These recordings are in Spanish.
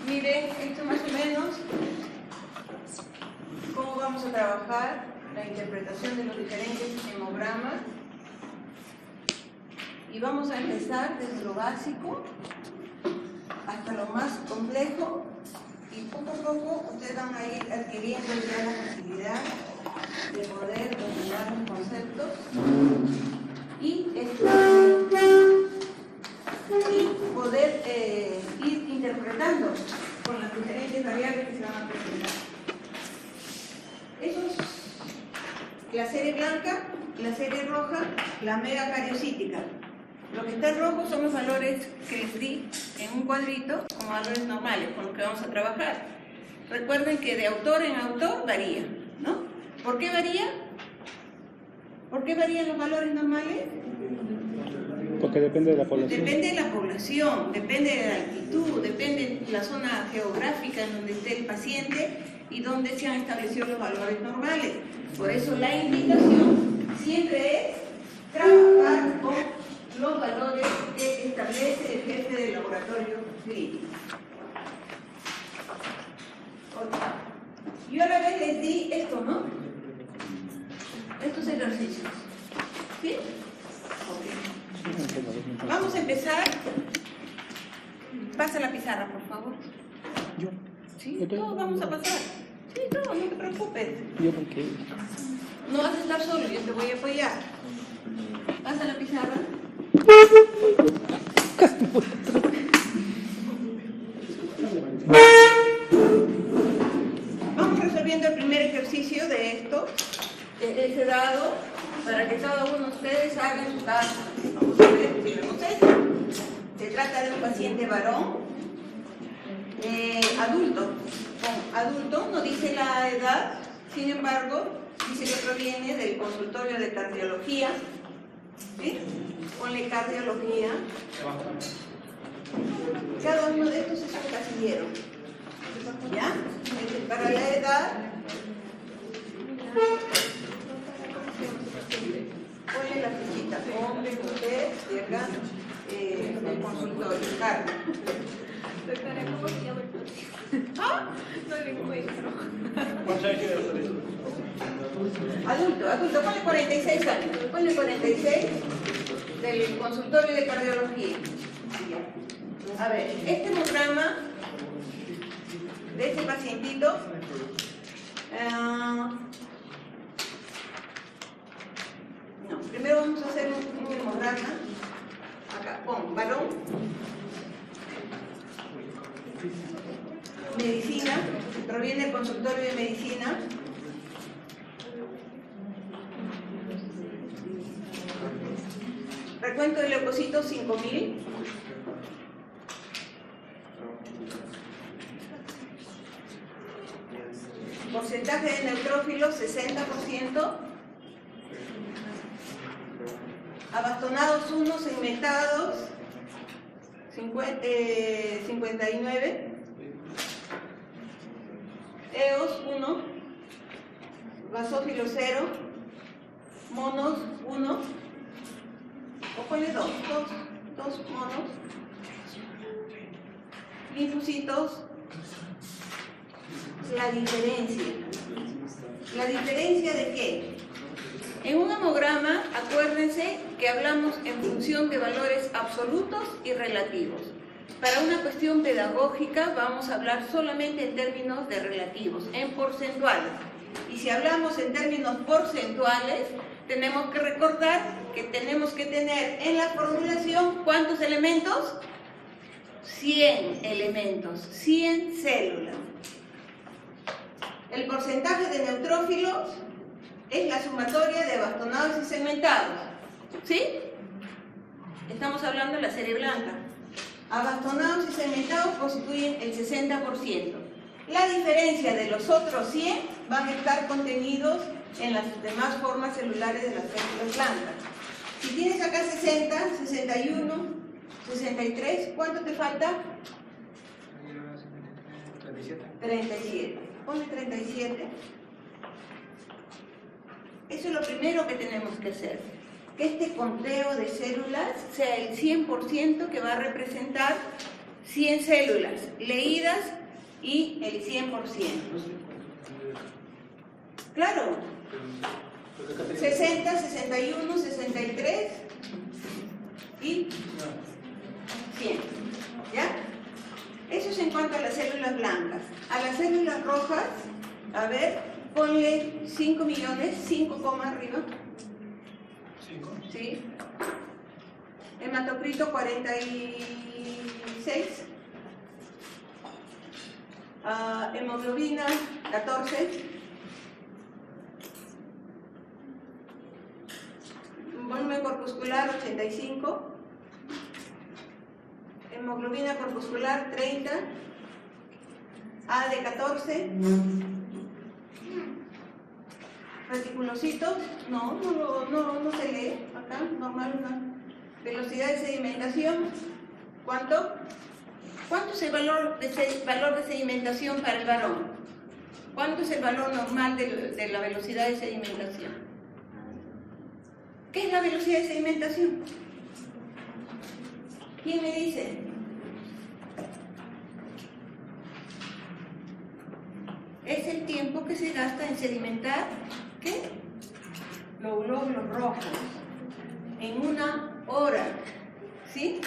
miren, esto más o menos, cómo vamos a trabajar la interpretación de los diferentes hemogramas. Y vamos a empezar desde lo básico hasta lo más complejo, y poco a poco ustedes van a ir adquiriendo ya la facilidad de poder dominar los conceptos y poder ir interpretando con las diferentes variables que se van a presentar. Eso es la serie blanca, la serie roja, la megacariocítica. Lo que está en rojo son los valores que les di en un cuadrito como valores normales con los que vamos a trabajar. Recuerden que de autor en autor varía, ¿no? ¿Por qué varía? ¿Por qué varían los valores normales? Porque depende de la población. Depende de la población, depende de la altitud, depende de la zona geográfica en donde esté el paciente y donde se han establecido los valores normales. Por eso la invitación siempre es trabajar con los valores que establece el jefe del laboratorio clínico. Yo a la vez les di esto, ¿no? Estos ejercicios. ¿Sí? Ok. Vamos a empezar. Pasa la pizarra, por favor. ¿Yo? Sí, todos vamos a pasar. Sí, todos, no te preocupes. ¿Yo por qué? No vas a estar solo, yo te voy a apoyar. Pasa la pizarra. Vamos resolviendo el primer ejercicio de esto, ese dado, para que cada uno de ustedes haga su caso. Vamos a ver si vemos esto. Se trata de un paciente varón, adulto. Adulto no dice la edad, sin embargo, dice que proviene del consultorio de cardiología. ¿Sí? Ponle cardiología. Cada uno de estos es un casillero. ¿Ya? Para la edad, ponle la fichita. Hombre, mujer, llega el consultorio. Cardio. ¿Ah? No lo encuentro. Adulto, ponle 46 años. Ponle 46 del consultorio de cardiología. A ver, este hemograma de este pacientito no, primero vamos a hacer un hemograma acá, pon varón, medicina, proviene del consultorio de medicina. Recuento de leucocitos 5000. Porcentaje de neutrófilos 60%. Abastonados 1, segmentados 59. EOS 1. Basófilos 0. Monos 1. O ponle dos monos. Linfocitos. La diferencia. ¿La diferencia de qué? En un hemograma, acuérdense que hablamos en función de valores absolutos y relativos. Para una cuestión pedagógica vamos a hablar solamente en términos de relativos, en porcentuales. Y si hablamos en términos porcentuales, tenemos que recordar que tenemos que tener en la formulación, ¿cuántos elementos? 100 elementos, 100 células. El porcentaje de neutrófilos es la sumatoria de abastonados y segmentados. ¿Sí? Estamos hablando de la serie blanca. Abastonados y segmentados constituyen el 60%. La diferencia de los otros 100 van a estar contenidos en las demás formas celulares de las células blancas. Si tienes acá 60, 61, 63, ¿cuánto te falta? 37. Ponle 37. Eso es lo primero que tenemos que hacer. Que este conteo de células sea el 100% que va a representar 100 células leídas y el 100%. Claro, 60, 61, 63 y 100. ¿Ya? Eso es en cuanto a las células blancas. A las células rojas, a ver, ponle 5 millones, 5 coma arriba. 5. ¿Sí? Hematocrito 46. Hemoglobina 14. Volumen corpuscular 85. Hemoglobina corpuscular 30. A de 14. Reticulocitos, no se lee acá, normal, no. Velocidad de sedimentación, ¿cuánto? ¿Cuánto es el valor de sedimentación para el varón? ¿Cuánto es el valor normal de la velocidad de sedimentación? ¿Qué es la velocidad de sedimentación? ¿Quién me dice? Es el tiempo que se gasta en sedimentar, ¿qué? Los glóbulos rojos en una hora, ¿sí?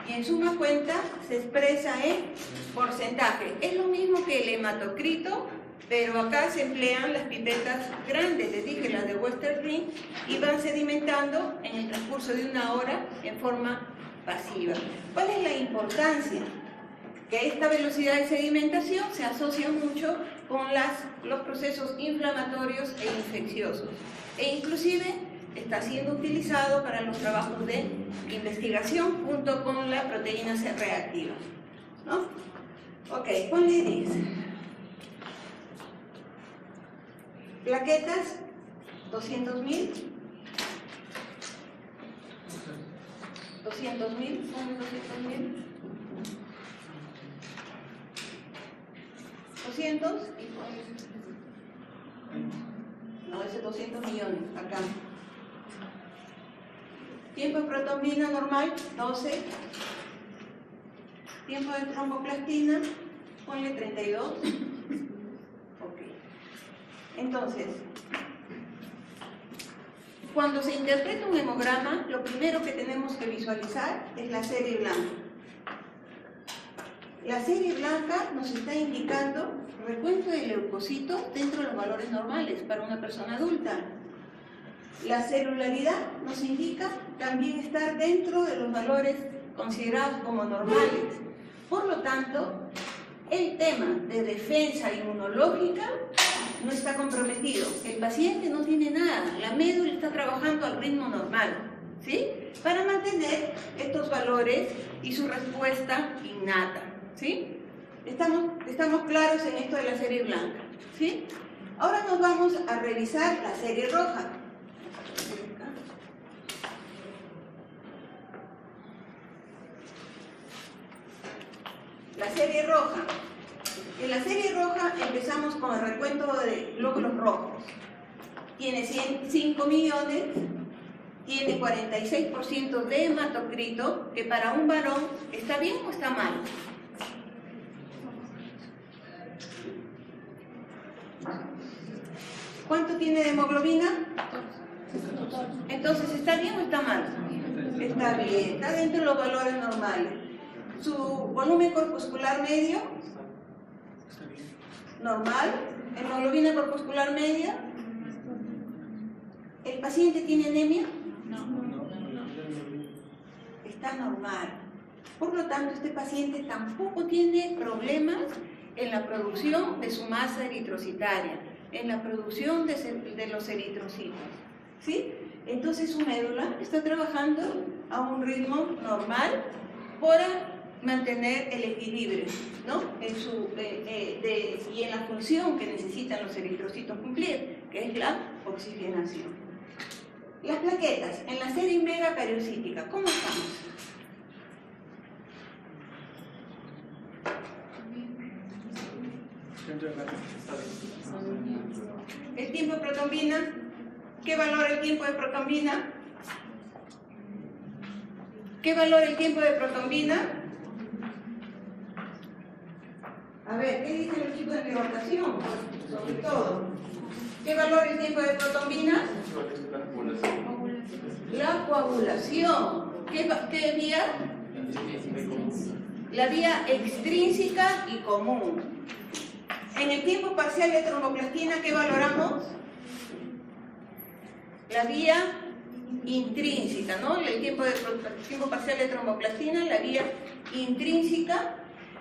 Y en suma cuenta se expresa en porcentaje. Es lo mismo que el hematocrito, pero acá se emplean las pipetas grandes, les dije, las de Western Ring, y van sedimentando en el transcurso de una hora en forma pasiva. ¿Cuál es la importancia? Que esta velocidad de sedimentación se asocia mucho con los procesos inflamatorios e infecciosos, e inclusive está siendo utilizado para los trabajos de investigación junto con la proteína C reactiva, ¿no? Ok, ponle 10. Plaquetas, 200.000. 200.000, ponle 200.000. 200 y no, ese 200 millones acá. Tiempo de protombina normal, 12. Tiempo de tromboplastina, ponle 32. Ok. Entonces, cuando se interpreta un hemograma, lo primero que tenemos que visualizar es la serie blanca. La serie blanca nos está indicando recuento de leucocitos dentro de los valores normales para una persona adulta. La celularidad nos indica también estar dentro de los valores considerados como normales. Por lo tanto, el tema de defensa inmunológica no está comprometido. El paciente no tiene nada, la médula está trabajando al ritmo normal, ¿sí? Para mantener estos valores y su respuesta innata, ¿sí? Estamos claros en esto de la serie blanca, ¿sí? Ahora nos vamos a revisar la serie roja. La serie roja. En la serie roja empezamos con el recuento de glóbulos rojos. Tiene 5 millones, tiene 46% de hematocrito, que para un varón está bien o está mal. ¿Cuánto tiene de hemoglobina? Entonces, ¿está bien o está mal? Está bien, está dentro de los valores normales. Su volumen corpuscular medio, normal. Hemoglobina corpuscular media. ¿El paciente tiene anemia? No. Está normal. Por lo tanto, este paciente tampoco tiene problemas en la producción de su masa eritrocitaria, en la producción de los eritrocitos, ¿sí? Entonces su médula está trabajando a un ritmo normal para mantener el equilibrio, ¿no? Y en la función que necesitan los eritrocitos cumplir, que es la oxigenación. Las plaquetas en la serie megacariocítica, ¿cómo estamos? El tiempo de protombina, ¿qué valora el tiempo de protombina? ¿Qué valora el tiempo de protombina? ver, ¿qué dicen los chicos de mi rotación? Sobre todo. ¿Qué valor el tiempo de protombina? La coagulación. ¿Qué vía? La vía extrínseca y común. En el tiempo parcial de tromboplastina, ¿qué valoramos? La vía intrínseca, ¿no? El tiempo parcial de tromboplastina, la vía intrínseca.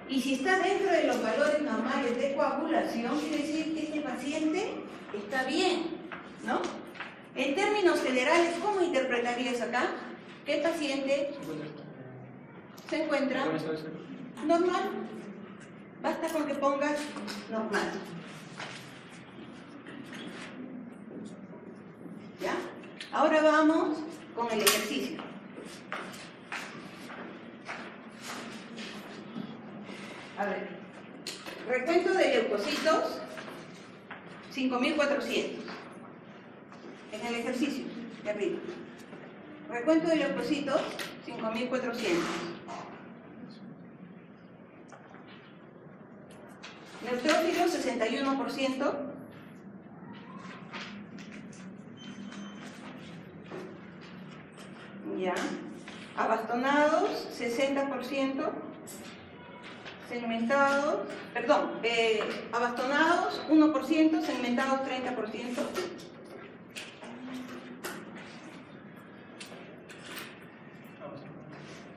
Y si está dentro de los valores normales de coagulación, quiere decir que este paciente está bien, ¿no? En términos generales, ¿cómo interpretarías acá? Que el paciente se encuentra normal. Basta con que pongas normal. ¿Ya? Ahora vamos con el ejercicio. A ver, recuento de leucocitos, 5.400. En el ejercicio, de arriba. Recuento de leucocitos, 5.400. Neutrófilos, 61%. Ya. Abastonados, 60%. Segmentados, abastonados 1%, segmentados 30%.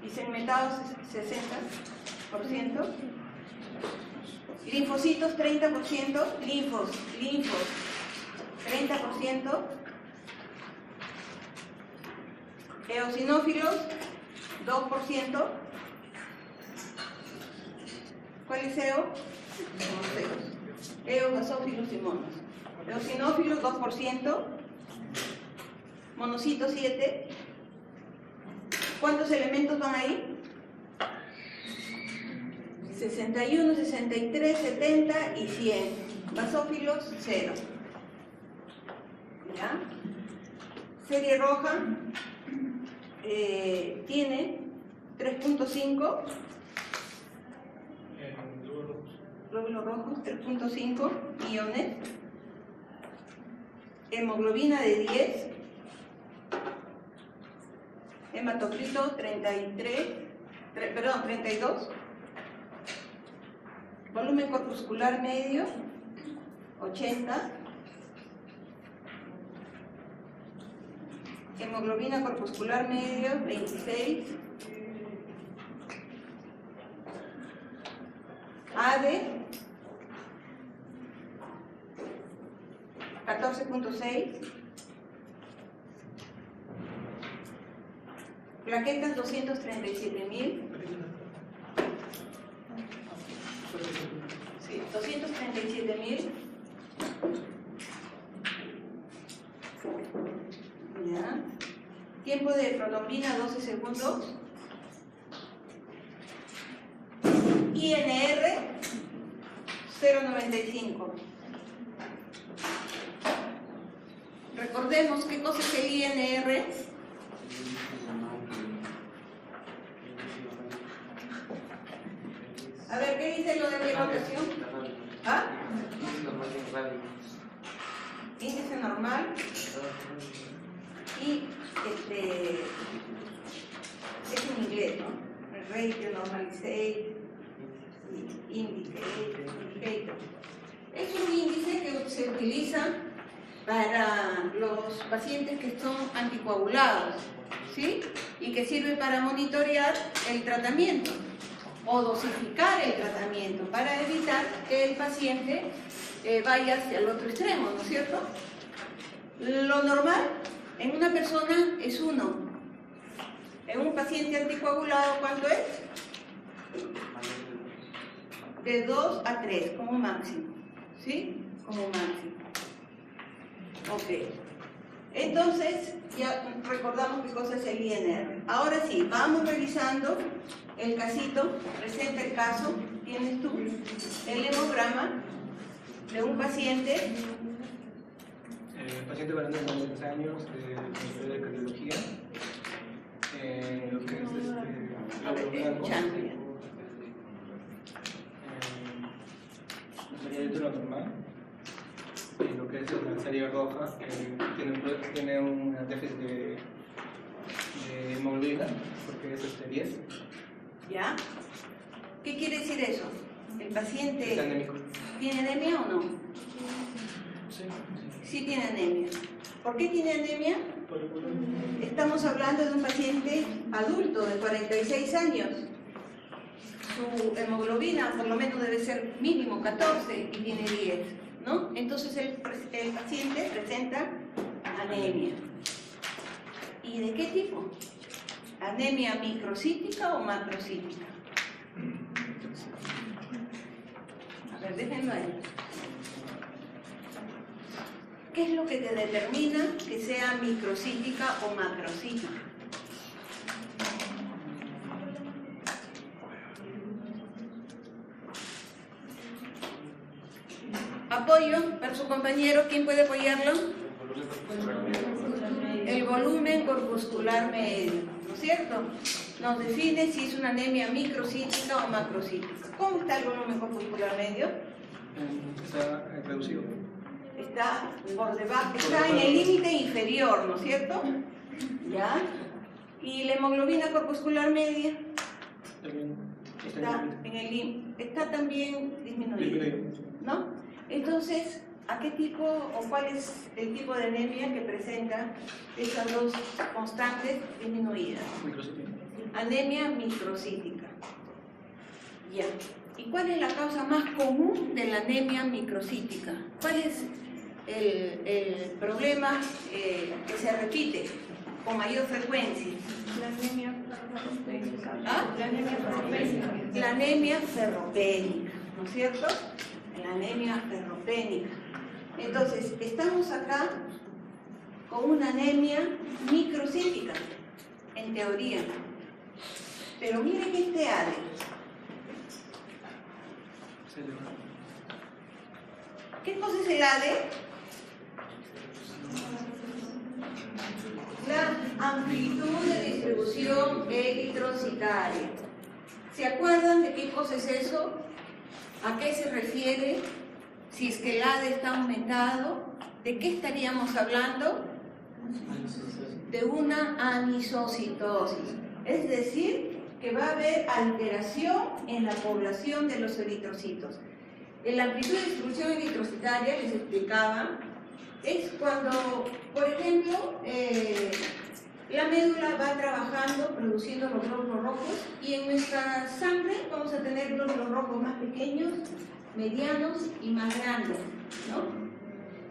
Y segmentados 60%. Linfocitos 30%, linfos 30%. Eosinófilos 2%. ¿Cuál es EO? EO, basófilos y monos. Eosinófilos 2%. Monocitos 7%. ¿Cuántos elementos van ahí? 61, 63, 70 y 100. Basófilos 0. ¿Ya? Serie roja tiene 3.5. Glóbulos rojos 3.5 millones. Hemoglobina de 10. Hematocrito 32. Volumen corpuscular medio 80. Hemoglobina corpuscular medio 26. ADE 14.6. Plaquetas 237.000. Sí, 237.000. Ya. Tiempo de protombina 12 segundos. INR 0.95. Recordemos qué cosa es el INR. A ver, ¿qué dice lo de mi rotación? ¿Ah? Índice normal. Y es en inglés, ¿no? El ratio, normalizate, indicator. Es un índice que se utiliza para los pacientes que son anticoagulados, ¿sí? Y que sirve para monitorear el tratamiento o dosificar el tratamiento para evitar que el paciente vaya hacia el otro extremo, ¿no es cierto? Lo normal en una persona es 1. En un paciente anticoagulado, ¿cuánto es? De 2 a 3 como máximo, ¿sí? Como máximo. Ok. Entonces, ya recordamos qué cosa es el INR. Ahora sí, vamos revisando el casito. Presenta el caso. Tienes tú el hemograma de un paciente. Paciente varón de 90 años, de cardiología. Lo que es A ver, escuchando ya. roja tiene un déficit de hemoglobina, porque es 10. ¿Ya? ¿Qué quiere decir eso? ¿El paciente Está anémico. tiene anemia o no? Sí. Sí tiene anemia. ¿Por qué tiene anemia? Estamos hablando de un paciente adulto de 46 años. Su hemoglobina por lo menos debe ser mínimo 14 y tiene 10, ¿no? Entonces el paciente presenta anemia. ¿Y de qué tipo? ¿Anemia microcítica o macrocítica? A ver, déjenlo ahí. ¿Qué es lo que te determina que sea microcítica o macrocítica? Apoyo para su compañero. ¿Quién puede apoyarlo? El volumen corpuscular medio, ¿no es cierto? Nos define si es una anemia microcítica o macrocítica. ¿Cómo está el volumen corpuscular medio? Está reducido. Está por debajo, está en el límite inferior, ¿no es cierto? ¿Ya? ¿Y la hemoglobina corpuscular media? También Está en el límite, está también disminuida, ¿no? Entonces, ¿a qué tipo o cuál es el tipo de anemia que presenta esas dos constantes disminuidas? Microcítica. Anemia microcítica. Ya. ¿Y cuál es la causa más común de la anemia microcítica? ¿Cuál es el problema que se repite con mayor frecuencia? La anemia ferropénica. ¿Ah? La anemia ferropénica. La anemia ferropénica, ¿no es cierto? La anemia ferropénica. Entonces, estamos acá con una anemia microcítica, en teoría. Pero miren este ADE. ¿Qué cosa es el ADE? La amplitud de distribución eritrocitaria. ¿Se acuerdan de qué cosa es eso? ¿A qué se refiere? Si es que el ADE está aumentado, ¿de qué estaríamos hablando? De una anisocitosis. Es decir, que va a haber alteración en la población de los eritrocitos. La amplitud de distribución eritrocitaria, les explicaba, es cuando, por ejemplo, la médula va trabajando, produciendo los glóbulos rojos, y en nuestra sangre vamos a tener glóbulos rojos más pequeños, medianos y más grandes, ¿no?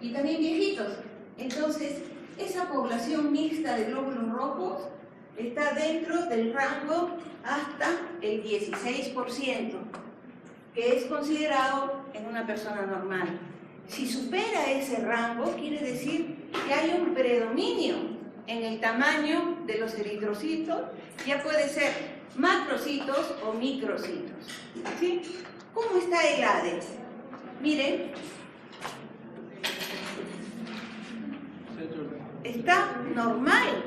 Y también viejitos. Entonces, esa población mixta de glóbulos rojos está dentro del rango hasta el 16%, que es considerado en una persona normal. Si supera ese rango, quiere decir que hay un predominio en el tamaño de los eritrocitos, ya puede ser macrocitos o microcitos. ¿Sí? ¿Cómo está el ADE? Miren, está normal.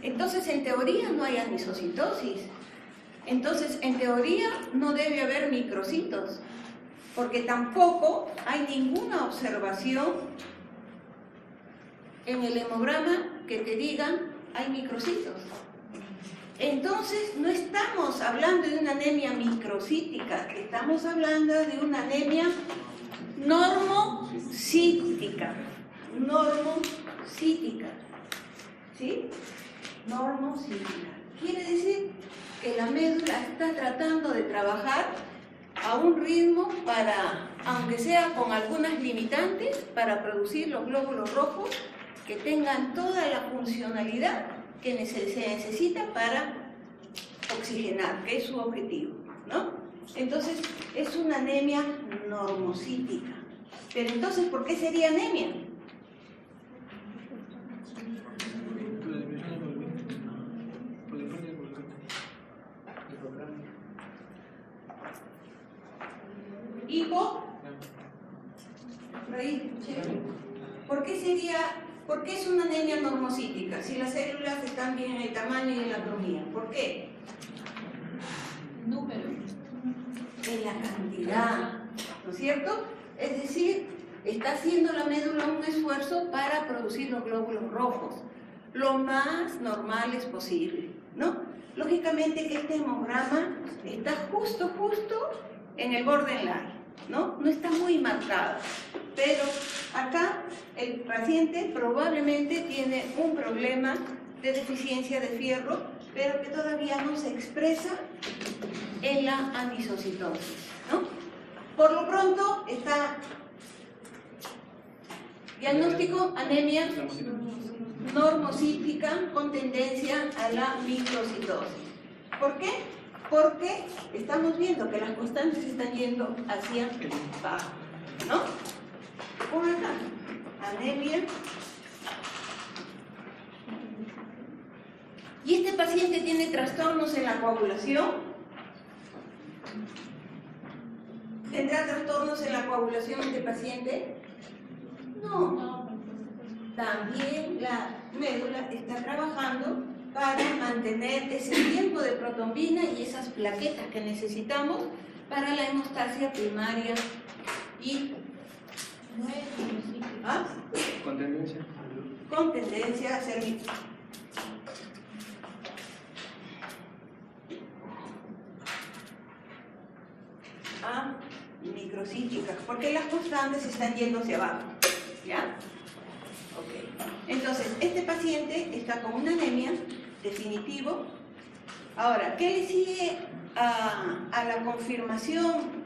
Entonces, en teoría no hay anisocitosis. Entonces, en teoría no debe haber microcitos, porque tampoco hay ninguna observación en el hemograma que te digan hay microcitos. Entonces, no estamos hablando de una anemia microcítica, estamos hablando de una anemia normocítica. Normocítica. ¿Sí? Normocítica. Quiere decir que la médula está tratando de trabajar a un ritmo para, aunque sea con algunas limitantes, para producir los glóbulos rojos que tengan toda la funcionalidad que se necesita para oxigenar, que es su objetivo, ¿no? Entonces, es una anemia normocítica. Pero entonces, ¿por qué sería anemia? ¿Por qué es una anemia normocítica? Si las células están bien en el tamaño y en la atomía. ¿Por qué? Número. En la cantidad, ¿no es cierto? Es decir, está haciendo la médula un esfuerzo para producir los glóbulos rojos, lo más normales posible, ¿no? Lógicamente que este hemograma está justo en el borderline, ¿no? No está muy marcado, pero acá el paciente probablemente tiene un problema de deficiencia de fierro, pero que todavía no se expresa en la anisocitosis, ¿no? Por lo pronto está diagnóstico anemia normocítica con tendencia a la microcitosis. ¿Por qué? Porque estamos viendo que las constantes están yendo hacia abajo, ¿no? Por acá, anemia. Y este paciente tiene trastornos en la coagulación. ¿Tendrá trastornos en la coagulación este paciente? No. También la médula está trabajando para mantener ese tiempo de protombina y esas plaquetas que necesitamos para la hemostasia primaria y Con tendencia. con tendencia a ser microcíticas, porque las constantes están yendo hacia abajo, ¿ya? Ok. Entonces, este paciente está con una anemia, definitivo. Ahora, ¿qué le sigue a la confirmación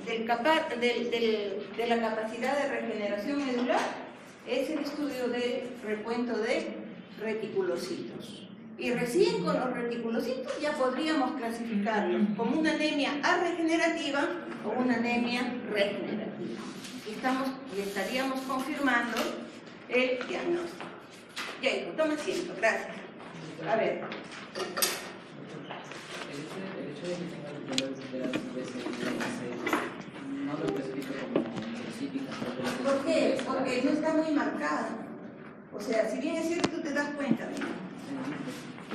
de la capacidad de regeneración medular? Es el estudio de recuento de reticulocitos. Y recién con los reticulocitos ya podríamos clasificarlos como una anemia arregenerativa o una anemia regenerativa. Y estaríamos confirmando el diagnóstico. Ya, hijo, toma asiento, gracias. A ver. El hecho de que tenga dolores de las veces no lo especifica como microcítica. ¿Por qué? Porque no está muy marcado. O sea, si bien es cierto, tú te das cuenta, ¿no?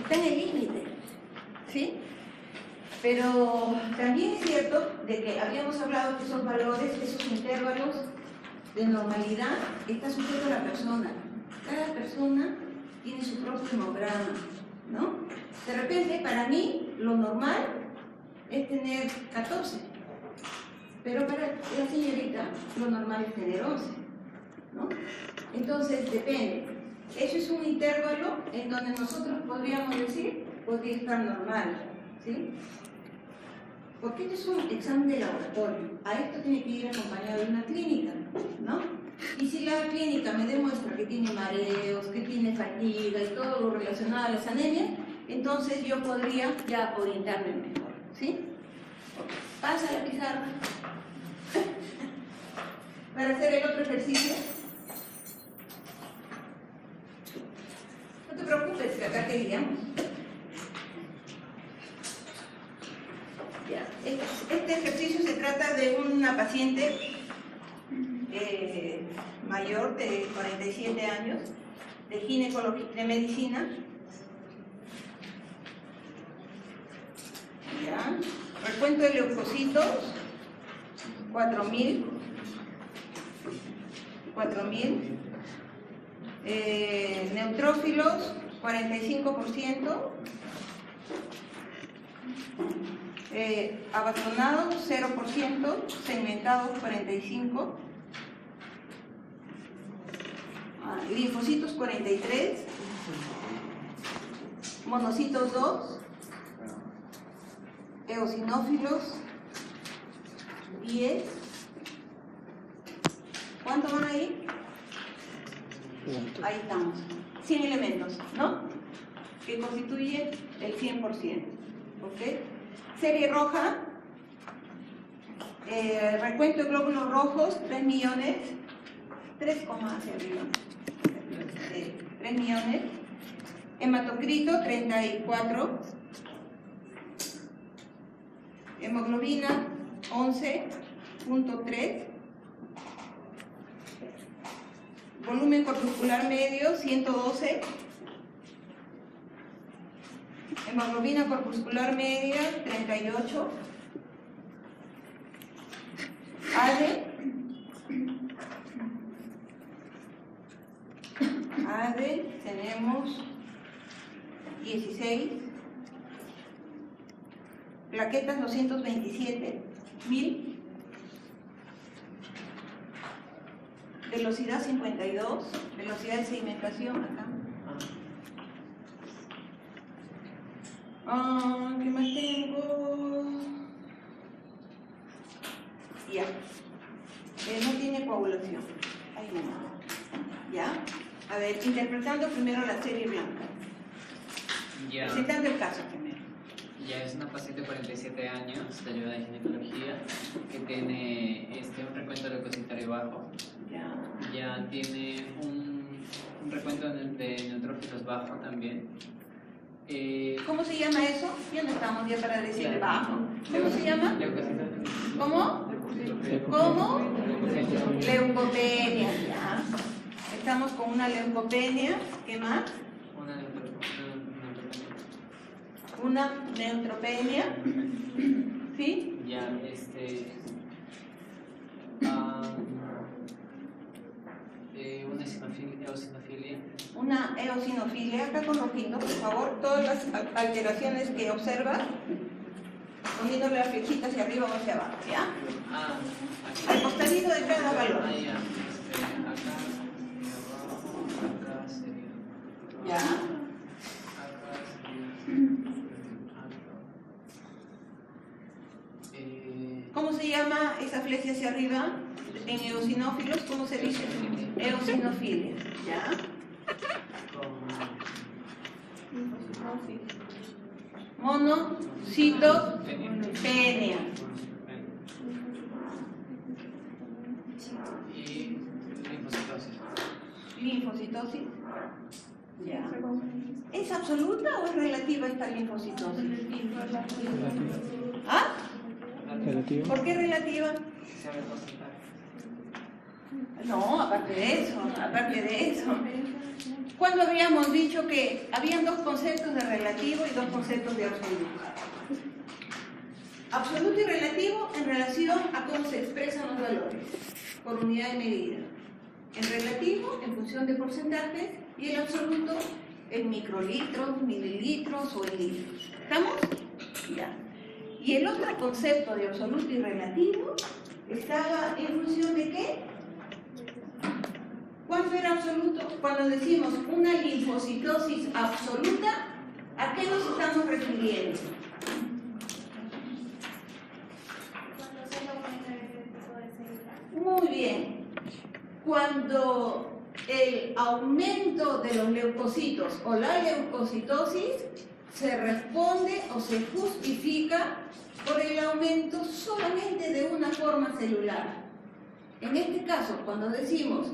Está en el límite, ¿sí? Pero también es cierto de que habíamos hablado que esos valores, esos intervalos de normalidad, está sujeto a la persona. Cada persona tiene su propio hemograma, ¿no? De repente, para mí, lo normal es tener 14, pero para la señorita, lo normal es tener 11, ¿no? Entonces, depende. Eso es un intervalo en donde nosotros podríamos decir, podría estar normal, ¿sí? Porque esto es un examen de laboratorio. A esto tiene que ir acompañado de una clínica, ¿no? Y si la clínica me demuestra que tiene mareos, que tiene fatiga y todo lo relacionado a las anemias, entonces yo podría ya orientarme mejor, ¿sí? Pasa la pizarra. Para hacer el otro ejercicio. No te preocupes, que acá te guiamos. Ya. Este ejercicio se trata de una paciente mayor de 47 años, de ginecología, de medicina. Ya. Recuento de leucocitos, 4.000. Neutrófilos, 45%. Abastonados, 0%. Segmentados, 45%. Linfocitos, 43. Monocitos, 2. Eosinófilos, 10. ¿Cuántos van ahí? Ahí estamos. 100 elementos, ¿no? Que constituye el 100%. ¿Ok? Serie roja. Recuento de glóbulos rojos, 3 millones. 3, hacia arriba. 3 millones. Hematocrito, 34. Hemoglobina, 11.3. Volumen corpuscular medio, 112. Hemoglobina corpuscular media, 38. AD, tenemos 16, plaquetas 227.000, velocidad 52, velocidad de sedimentación acá. ¿Qué más tengo? Ya. No tiene coagulación. Ahí no. ¿Ya? A ver, interpretando primero la serie blanca. Ya. Presentando el caso primero. Ya es una paciente de 47 años de ayuda de ginecología que tiene un recuento leucocitario bajo. Ya. Ya tiene un recuento de neutrófilos bajo también. ¿Cómo se llama eso? Ya no estamos ya para decir Claro. bajo. ¿Cómo se llama? Leucocitario. ¿Cómo? ¿Cómo? Leucopenia, ya. Estamos con una leucopenia. ¿Qué más? Una neutropenia. Una neutropenia. ¿Sí? Ya, una eosinofilia. Una eosinofilia. Acá con rojito, por favor. Todas las alteraciones que observa, poniéndole la flechita hacia arriba o hacia abajo, ¿ya? Al costadito de cada valor. Ya. Acá sería. ¿Ya? Acá sería. ¿Cómo se llama esa flecha hacia arriba? En eosinófilos, ¿cómo se dice? Eosinofilia. ¿Ya? Monocitopenia. Y linfocitosis. Linfocitosis. Ya. ¿Es absoluta o es relativa esta linfocitosis? ¿Ah? Relativo. ¿Por qué relativa? Se abre el porcentaje. No, aparte de eso. ¿Cuándo habíamos dicho que habían dos conceptos de relativo y dos conceptos de absoluto? Absoluto y relativo en relación a cómo se expresan los valores, por unidad de medida. El relativo en función de porcentajes y el absoluto en microlitros, mililitros o en litros. ¿Estamos? Ya. Y el otro concepto de absoluto y relativo estaba en función de ¿qué? ¿Cuánto era absoluto? Cuando decimos una linfocitosis absoluta, ¿a qué nos estamos refiriendo? Muy bien. Cuando el aumento de los leucocitos o la leucocitosis se responde o se justifica por el aumento solamente de una forma celular. En este caso, cuando decimos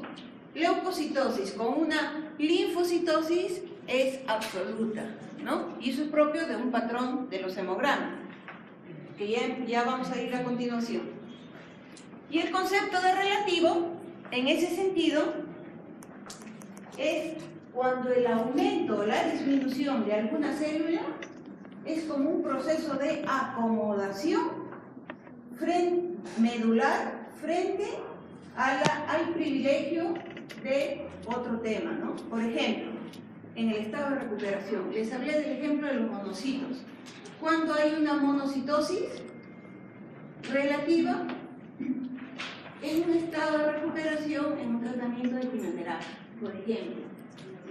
leucocitosis con una linfocitosis, es absoluta, ¿no? Y eso es propio de un patrón de los hemogramas, que ya vamos a ir a continuación. Y el concepto de relativo, en ese sentido, es cuando el aumento o la disminución de alguna célula es como un proceso de acomodación medular frente al privilegio de otro tema, ¿no? Por ejemplo, en el estado de recuperación, les hablé del ejemplo de los monocitos. Cuando hay una monocitosis relativa, en un estado de recuperación, en un tratamiento de quimioterapia, por ejemplo,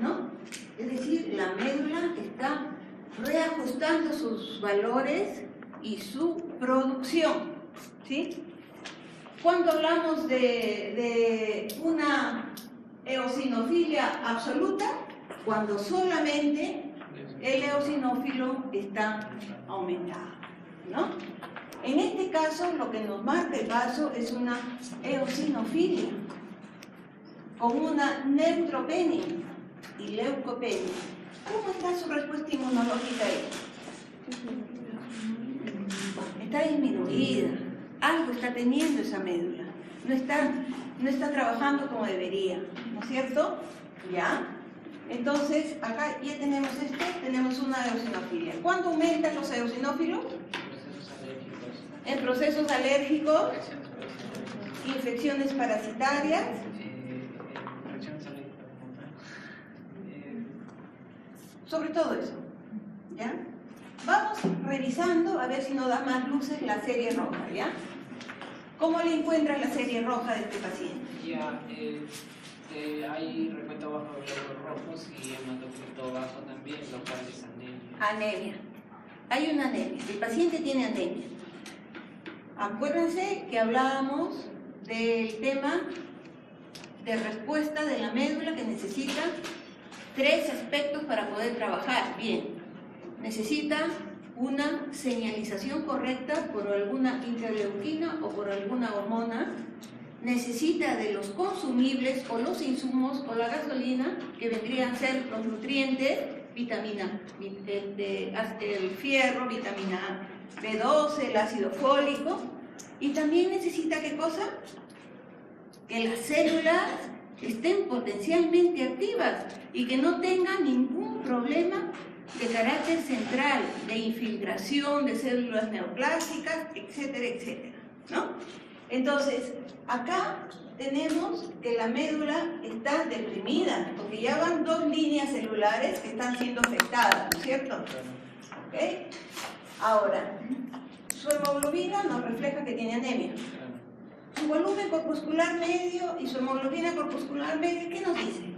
¿no? Es decir, la médula está reajustando sus valores y su producción, ¿sí? Cuando hablamos de una eosinofilia absoluta, cuando solamente el eosinófilo está aumentado, ¿no? En este caso, lo que nos marca el vaso es una eosinofilia con una neutropenia y leucopenia. ¿Cómo está su respuesta inmunológica ahí? Está disminuida. Algo está teniendo esa médula. No está trabajando como debería, ¿no es cierto? ¿Ya? Entonces, acá ya tenemos tenemos una eosinofilia. ¿Cuándo aumentan los eosinófilos? En procesos alérgicos, infecciones parasitarias, Sobre todo eso, ¿ya? Vamos revisando a ver si nos da más luces la serie roja, ¿ya? ¿Cómo le encuentras la serie roja de este paciente? Ya, hay recuento bajo de glóbulos rojos y hematocrit bajo también, lo cual es anemia. Anemia. Hay una anemia. El paciente tiene anemia. Acuérdense que hablábamos del tema de respuesta de la médula que necesita 3 aspectos para poder trabajar bien. Necesita una señalización correcta por alguna interleuquina o por alguna hormona. Necesita de los consumibles o los insumos o la gasolina, que vendrían a ser los nutrientes, vitamina, el fierro, vitamina B12, el ácido fólico. Y también necesita, ¿qué cosa? Que las células estén potencialmente activas y que no tengan ningún problema de carácter central, de infiltración de células neoplásicas, etcétera, etcétera, ¿no? Entonces, acá tenemos que la médula está deprimida, porque ya van 2 líneas celulares que están siendo afectadas, ¿no es cierto? ¿Ok? Ahora, su hemoglobina nos refleja que tiene anemia. Su volumen corpuscular medio y su hemoglobina corpuscular media, ¿qué nos dice?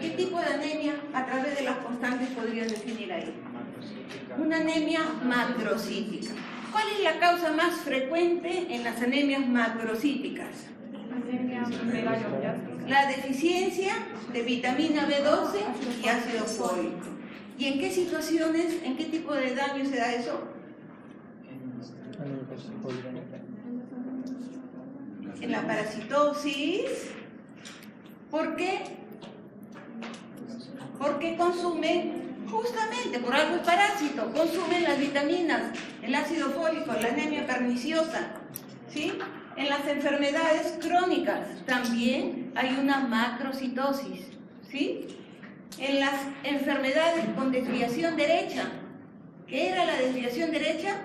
¿Qué tipo de anemia a través de las constantes podrías definir ahí? Una anemia macrocítica. ¿Cuál es la causa más frecuente en las anemias macrocíticas? Anemia megalobláctica. La deficiencia de vitamina B12 y ácido fólico. ¿Y en qué situaciones, en qué tipo de daño se da eso? En la parasitosis. ¿Por qué? Porque consumen, justamente por algo es parásito, consumen las vitaminas, el ácido fólico, la anemia perniciosa, ¿sí? En las enfermedades crónicas también hay una macrocitosis, ¿sí? En las enfermedades con desviación derecha, ¿qué era la desviación derecha?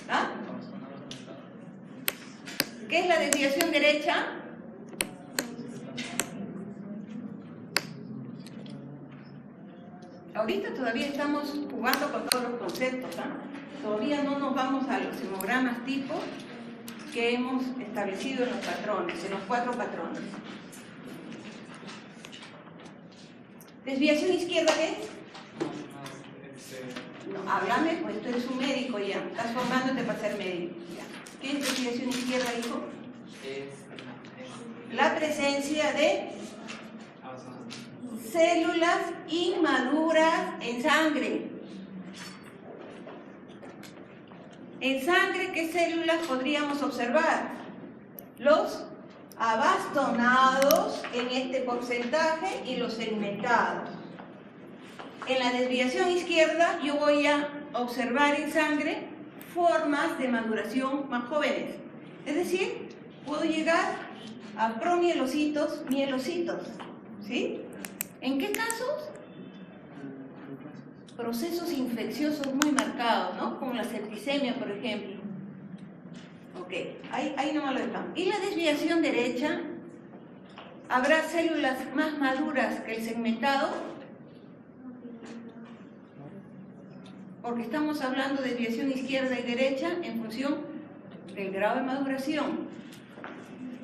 ¿Ah? ¿Qué es la desviación derecha? Ahorita todavía estamos jugando con todos los conceptos, ¿ah? Todavía no nos vamos a los hemogramas tipo que hemos establecido en los patrones, en los 4 patrones. ¿Desviación izquierda qué es? No, háblame, pues tú eres un médico ya, estás formándote para ser médico. Ya. ¿Qué es desviación izquierda, hijo? La presencia de células inmaduras en sangre. En sangre, ¿qué células podríamos observar? Los abastonados en este porcentaje y los segmentados. En la desviación izquierda yo voy a observar en sangre formas de maduración más jóvenes. Es decir, puedo llegar a promielocitos, mielocitos. ¿Sí? ¿En qué casos? Procesos infecciosos muy marcados, ¿no? Como la septicemia, por ejemplo. Ok, ahí nomás lo dejamos. Y la desviación derecha, ¿habrá células más maduras que el segmentado? Porque estamos hablando de desviación izquierda y derecha en función del grado de maduración.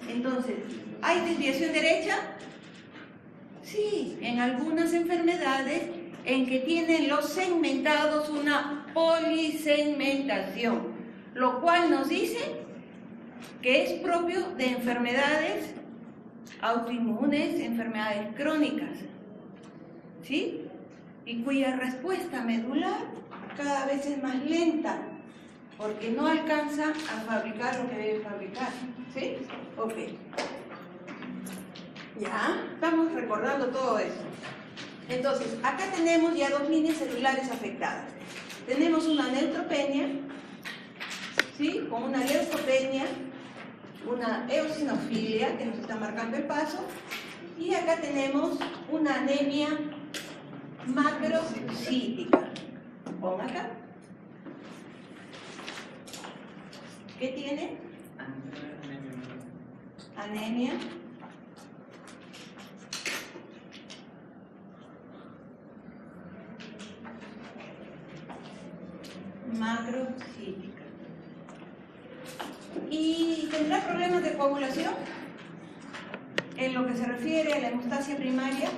Entonces, ¿hay desviación derecha? Sí, en algunas enfermedades en que tienen los segmentados una polisegmentación, lo cual nos dice que es propio de enfermedades autoinmunes, enfermedades crónicas, ¿sí? Y cuya respuesta medular cada vez es más lenta, porque no alcanza a fabricar lo que debe fabricar, ¿sí? Ok. Ya, estamos recordando todo eso. Entonces, acá tenemos ya 2 líneas celulares afectadas. Tenemos una neutropenia, ¿sí? Con una leucopenia, una eosinofilia, que nos está marcando el paso, y acá tenemos una anemia macrocítica. Pon acá. ¿Qué tiene? Anemia macrocítica. ¿Y tendrá problemas de coagulación? En lo que se refiere a la hemostasia primaria,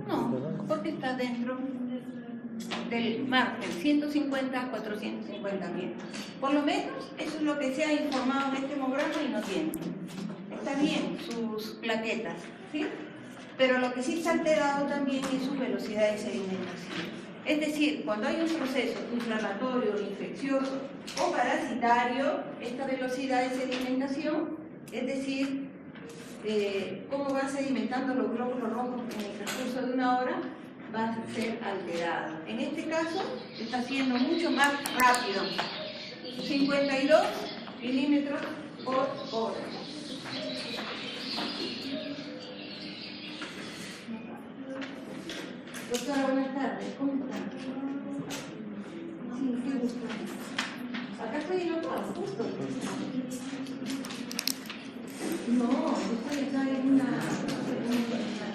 no, porque está dentro del margen, 150 a 450 mil. Por lo menos eso es lo que se ha informado en este hemograma y no tiene. Está bien sus plaquetas, ¿sí? Pero lo que sí está alterado también es su velocidad de sedimentación. Es decir, cuando hay un proceso inflamatorio, infeccioso o parasitario, esta velocidad de sedimentación, es decir, cómo van sedimentando los glóbulos rojos en el transcurso de una hora, va a ser alterada. En este caso, está siendo mucho más rápido, 52 milímetros por hora. Doctora, buenas tardes, ¿cómo está? Sí, qué gusto. Acá estoy enojado, justo. No, yo estoy acá en una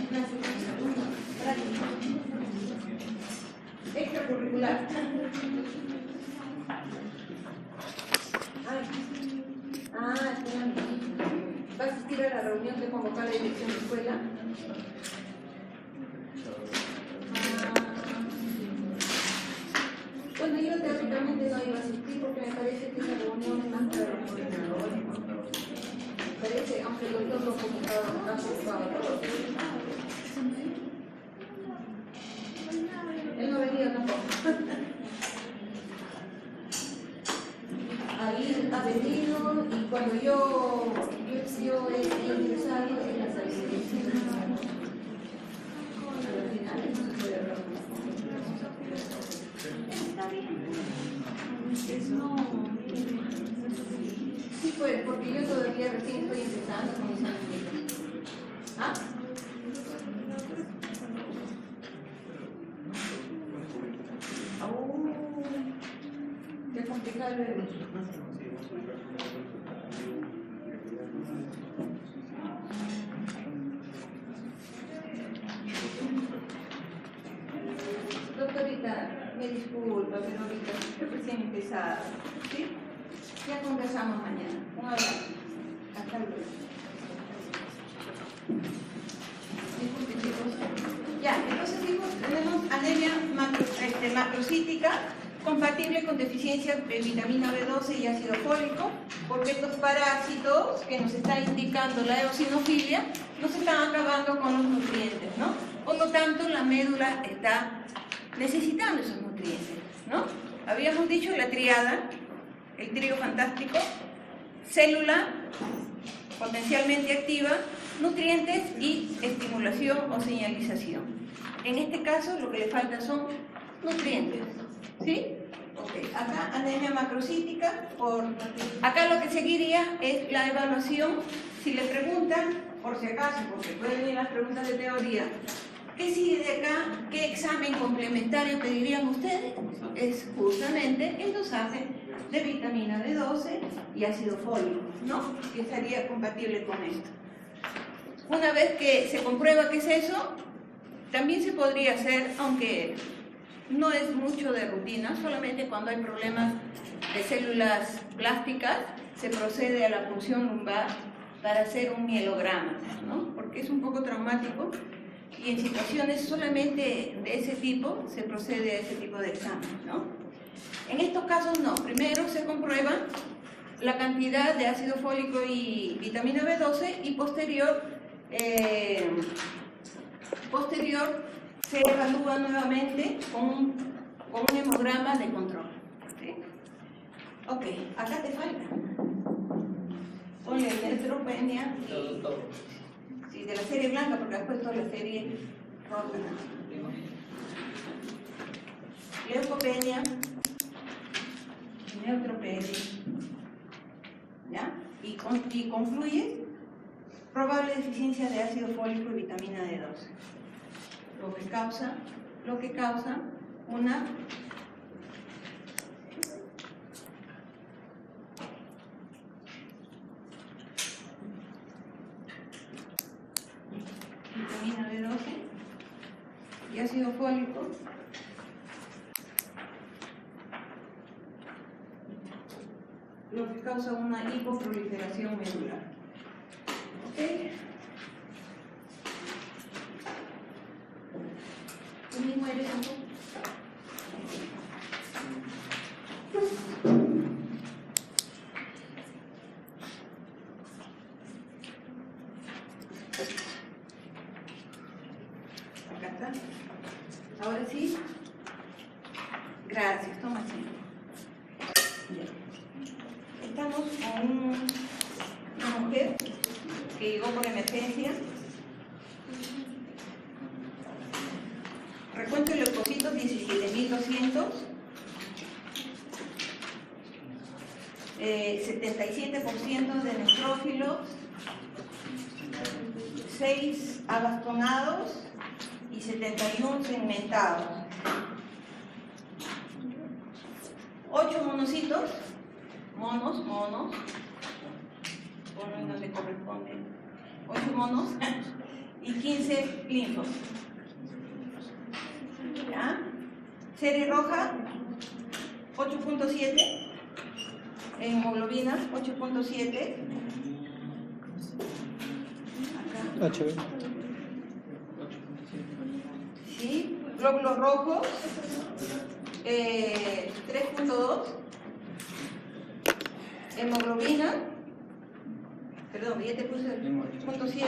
clase extracurricular. Espérame. ¿Va a asistir a la reunión de convocar la dirección de escuela? Bueno, yo teóricamente no iba a asistir porque me parece que esa reunión es más para los coordinadores. Me parece, aunque el doctor no ha ocupado. Él no venía tampoco. Ahí ha venido y cuando yo he ingresado en las asistencias. Al final no se puede hablar. Está bien. Sí, pues, porque yo todavía recién estoy empezando con mis amigos. ¿Ah? Qué complicado es. Doctorita, me disculpa, pero ahorita estoy recién empezada, ¿sí? Ya conversamos mañana. Un abrazo. Hasta luego. Disculpe, chicos. Ya, entonces tenemos anemia macrocítica compatible con deficiencia de vitamina B12 y ácido fólico, porque estos parásitos que nos está indicando la eosinofilia nos están acabando con los nutrientes, ¿no? Por lo tanto, la médula está necesitando esos nutrientes, ¿no? Habíamos dicho la triada, el trío fantástico: célula potencialmente activa, nutrientes y estimulación o señalización. En este caso, lo que le falta son nutrientes, ¿sí? Ok, acá anemia macrocítica. Acá lo que seguiría es la evaluación. Si le preguntan, por si acaso, porque pueden venir las preguntas de teoría, ¿qué sigue de acá? ¿Qué examen complementario pedirían ustedes? Es justamente el dosaje de vitamina B12 y ácido fólico, ¿no? Que estaría compatible con esto. Una vez que se comprueba que es eso, también se podría hacer, aunque no es mucho de rutina, solamente cuando hay problemas de células plásticas, se procede a la punción lumbar para hacer un mielograma, ¿no? Porque es un poco traumático y en situaciones solamente de ese tipo se procede a ese tipo de examen, ¿no? En estos casos no. Primero se comprueba la cantidad de ácido fólico y vitamina B12 y posterior se evalúa nuevamente con un hemograma de control, ¿sí? Ok, acá te falta. Ponle neutropenia. Todo. Sí, de la serie blanca, porque has puesto la serie roja. Leucopenia, neutropenia, ¿ya? Y confluye probable deficiencia de ácido fólico y vitamina D12, lo que causa una vitamina B12 y ácido fólico lo que causa una hipoproliferación medular. ¿Ok? ¿Tú mismo eres un poco? Acá está. Ahora sí. Gracias, toma asiento. Estamos con una mujer que llegó por emergencia. Recuento de leucocitos 17.200. 77% de neutrófilos, 6 abastonados y 71 segmentados. 8 monocitos, monos, ponen donde corresponden, 8 monos y 15 linfos. ¿Ya? Serie roja, 8.7. Hemoglobinas, 8.7. Acá. HB. Sí. Glóbulos rojos, 3.2. Hemoglobina, perdón, ya te puse 8.7.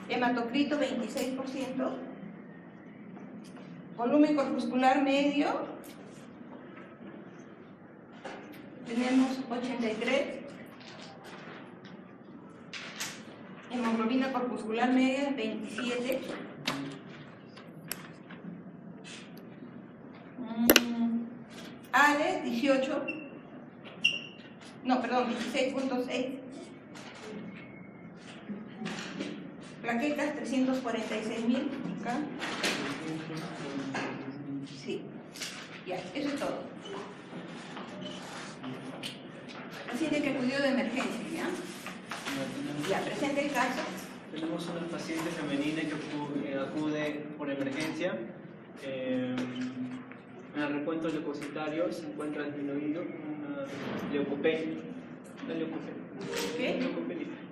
Hematocrito, 26%. Volumen corpuscular medio, tenemos 83. Hemoglobina corpuscular media, 27. ALE, 18. No, perdón, 16.6. Plaquetas, 346.000. Acá. Sí. Ya, eso es todo. Paciente que acudió de emergencia, ¿ya? Ya, presenta el caso. Tenemos una paciente femenina que acude por emergencia. En el recuento leucocitario se encuentra disminuido una leucopenia. ¿Qué?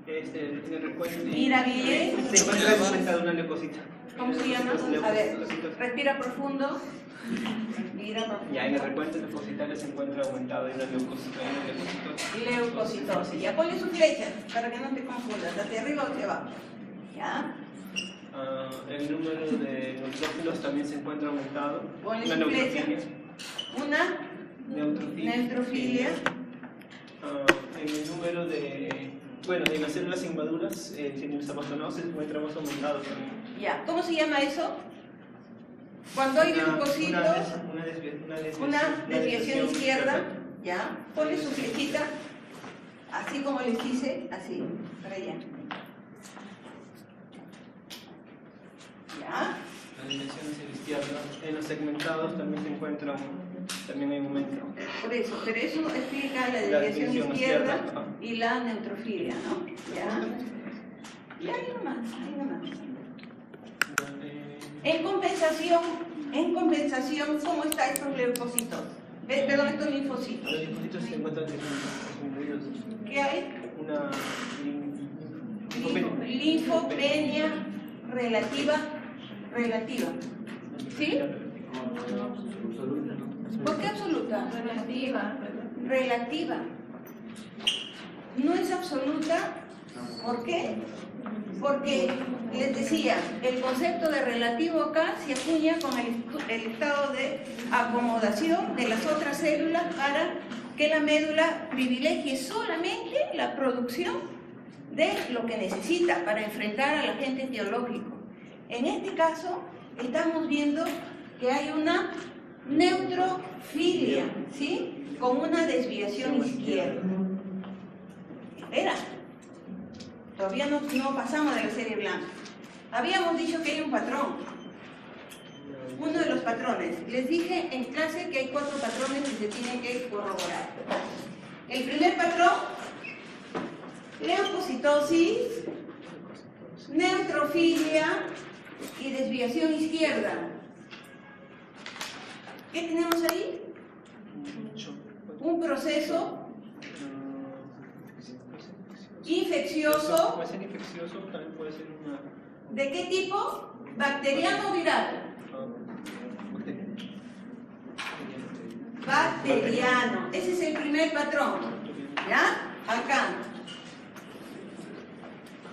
En el recuento. Mira bien. Se encuentra aumentada una leucocita. ¿Cómo se llama? A ver, respira profundo. Mira profundo. Ya en el recuento leucocitario se encuentra aumentado una leucocitosis. Leucocitosis. Ya ponle su flecha para que no te confundas. ¿Hacia arriba o hacia abajo? ¿Ya? El número de neutrófilos también se encuentra aumentado. Ponle Una su flecha. neutrofilia. Una neutrofilia. En el número de. Bueno, en las células inmaduras, sin los abastonados se encuentra más aumentado también. Ya. ¿Cómo se llama eso? Cuando hay leucocitos, una desviación izquierda, ¿ya? Ponle su flechita, así como les hice, así, para allá. ¿Ya? La dirección hacia la izquierda. En los segmentados también se encuentra también hay un aumento. Por eso, pero eso explica la desviación izquierda y la neutrofilia, ¿no? ¿Ya? Y ahí nomás, ahí nomás. En compensación, ¿cómo están estos leucocitos? Perdón, estos linfocitos. Los linfocitos se encuentran disminuidos. ¿Qué hay? Una Linfopenia relativa. ¿Sí? ¿Por qué absoluta? Relativa. No es absoluta. ¿Por qué? Porque les decía, el concepto de relativo acá se acuña con el estado de acomodación de las otras células para que la médula privilegie solamente la producción de lo que necesita para enfrentar al agente etiológico. En este caso, estamos viendo que hay una neutrofilia, ¿sí? Con una desviación izquierda. Espera. Todavía no pasamos de la serie blanca. Habíamos dicho que hay un patrón. Uno de los patrones. Les dije en clase que hay 4 patrones que se tienen que corroborar. El primer patrón, leucocitosis, neutrofilia y desviación izquierda. ¿Qué tenemos ahí? Un proceso Infeccioso. Puede ser infeccioso, también puede ser una... ¿De qué tipo? ¿Bacteriano o viral? Bacteriano. Ese es el primer patrón. ¿Ya? Acá.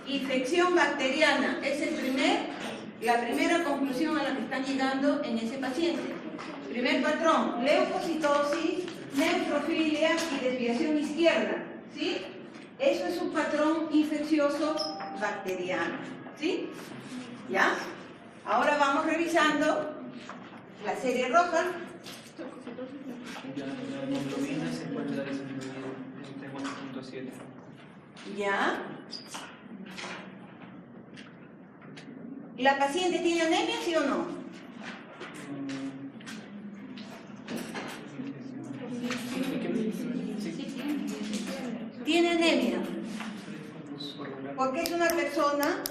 Infección bacteriana. Es la primera conclusión a la que están llegando en ese paciente. Primer patrón. Leucocitosis, neutrofilia y desviación izquierda. ¿Sí? Eso es un patrón infeccioso bacteriano. ¿Sí? ¿Ya? Ahora vamos revisando la serie roja. La hemoglobina se encuentra disminuida en 3.7. ¿Ya? ¿La paciente tiene anemia, sí o no? Tiene anemia. Porque es una persona,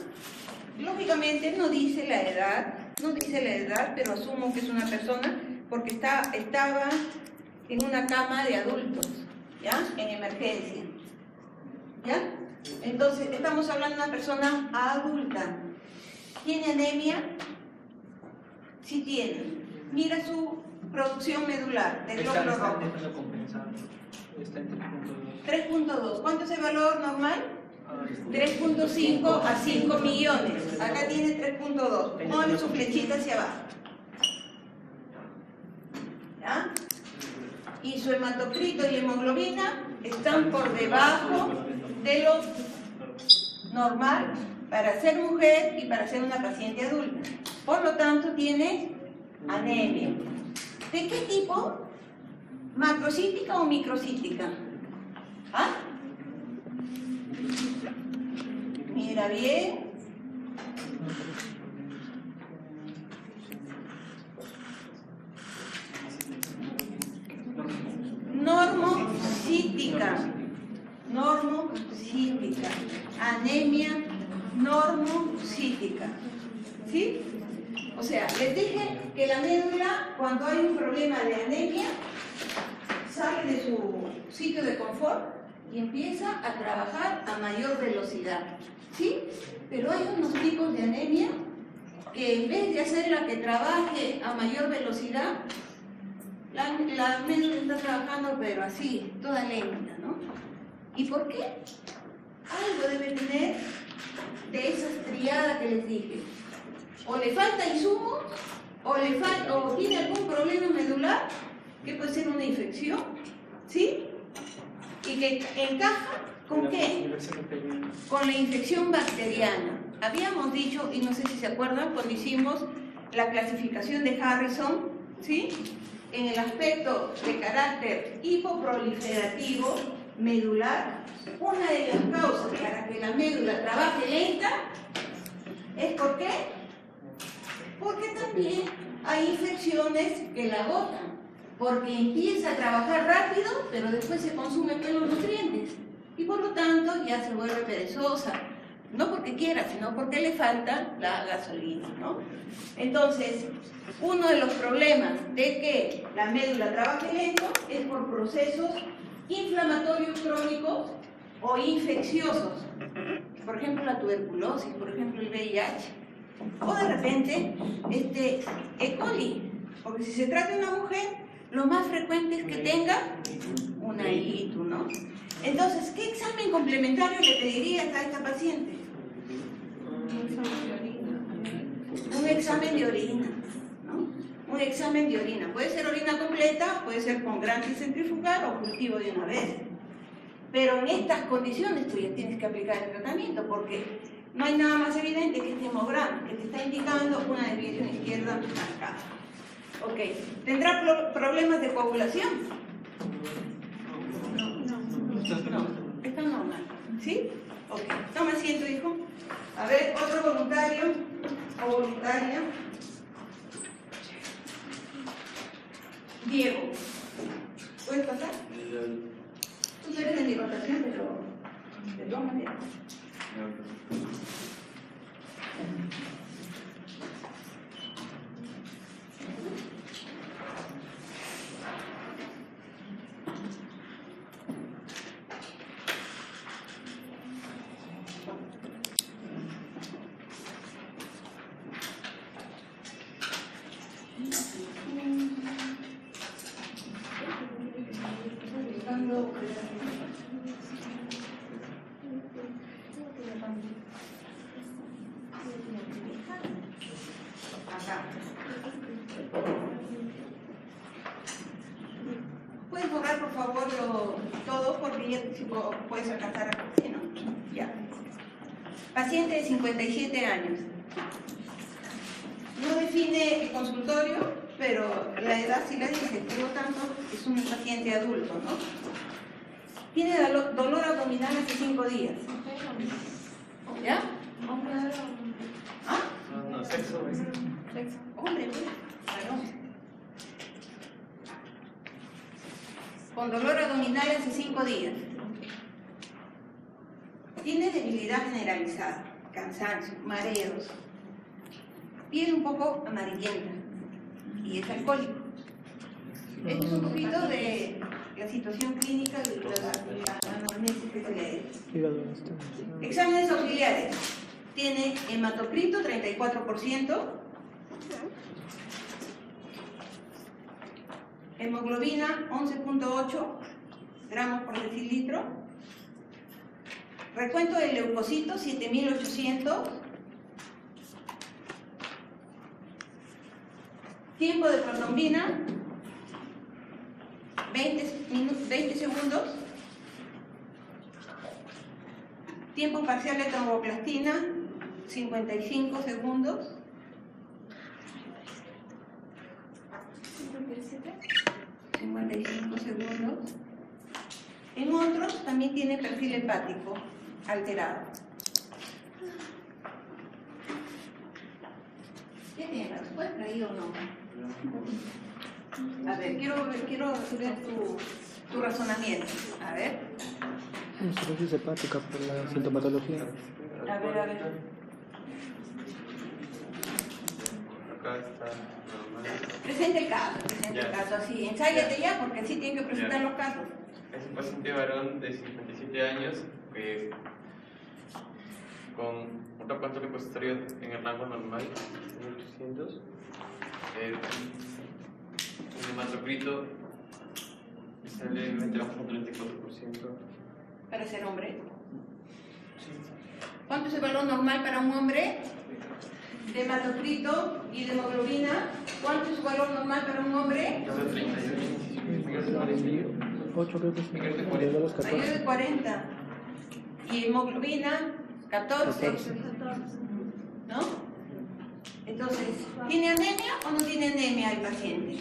lógicamente no dice la edad, pero asumo que es una persona porque estaba en una cama de adultos, ¿ya? En emergencia, ¿ya? Entonces, estamos hablando de una persona adulta. ¿Tiene anemia? Sí tiene. Mira su producción medular de glóbulos rojos. Está en 3.2. ¿Cuánto es el valor normal? 3.5 a 5 millones. Acá tiene 3.2. Pone su flechita hacia abajo. ¿Ya? Y su hematocrito y hemoglobina están por debajo de lo normal para ser mujer y para ser una paciente adulta. Por lo tanto, tiene anemia. ¿De qué tipo? ¿Macrocítica o microcítica? ¿Ah? Mira bien. Normocítica. Normocítica. Anemia normocítica. ¿Sí? O sea, les dije que la médula, cuando hay un problema de anemia, sale de su sitio de confort y empieza a trabajar a mayor velocidad. ¿Sí? Pero hay unos tipos de anemia que en vez de hacerla que trabaje a mayor velocidad, la médula está trabajando pero así, toda lenta, ¿no? ¿Y por qué? Algo debe tener de esas triadas que les dije. O le falta insumo, o tiene algún problema medular, que puede ser una infección, ¿sí? Y que encaja ¿con qué? Con la infección bacteriana. Habíamos dicho, y no sé si se acuerdan, cuando hicimos la clasificación de Harrison, ¿sí? En el aspecto de carácter hipoproliferativo medular, una de las causas para que la médula trabaje lenta es ¿por qué? Porque también hay infecciones que la agotan, porque empieza a trabajar rápido, pero después se consume todos los nutrientes y por lo tanto ya se vuelve perezosa, no porque quiera, sino porque le falta la gasolina, ¿no? Entonces, uno de los problemas de que la médula trabaje lento es por procesos inflamatorios crónicos o infecciosos, por ejemplo la tuberculosis, por ejemplo el VIH, o de repente E. coli, porque si se trata de una mujer, lo más frecuente es que tenga una ITU, ¿no? Entonces, ¿qué examen complementario le pedirías a esta paciente? Un examen de orina, ¿no? Un examen de orina. Puede ser orina completa, puede ser con grantis centrifugal o cultivo de una vez. Pero en estas condiciones tú ya tienes que aplicar el tratamiento porque no hay nada más evidente que este hemograma, que te está indicando una desviación izquierda marcada. Ok. ¿Tendrá problemas de coagulación? No, está normal. ¿Sí? Ok. Toma asiento, hijo. A ver, otro voluntario o voluntaria. Diego. ¿Puedes pasar? Tú eres de mi rotación, pero de todas maneras. Acá. ¿Puedes borrar por favor todo porque ya si puedes alcanzar a ¿sí, no? Ya. Paciente de 57 años. No define el consultorio, pero la edad sí la dice, por lo tanto es un paciente adulto, ¿no? Tiene dolor abdominal hace 5 días. ¿Ya? ¿Ah? No, sexo. Hombre, pues, varón. Con dolor abdominal hace 5 días. Tiene debilidad generalizada, cansancio, mareos, piel un poco amarillenta y es alcohólico. Esto es un poquito de la situación clínica de la anamnesis que se le. Exámenes auxiliares. Tiene hematocrito 34%, hemoglobina 11.8 gramos por decilitro, recuento de leucocitos 7800, tiempo de protrombina 20 segundos, tiempo parcial de tromboplastina 55 segundos, 55 segundos. En otros también tiene perfil hepático alterado. ¿Qué tienes? ¿Puedes creer o no? A ver, quiero ver tu razonamiento. A ver. Cirrosis hepática por la sintomatología. A ver. Acá está normal. Presente el caso, así. Ensáyate ya, porque así tienen que presentar los casos. Es un paciente varón de 57 años que con un recuento leucocitario en el rango normal, 1800. El hematocrito está levemente bajo un 34%. Para ser hombre. ¿Cuánto es el valor normal para un hombre? De hematocrito y de hemoglobina. ¿Cuánto es su valor normal para un hombre? 8 creo que es Mayor de 40. mayor de los 14. Mayor de 40. Y hemoglobina 14. ¿No? Entonces, ¿tiene anemia o no tiene anemia el paciente?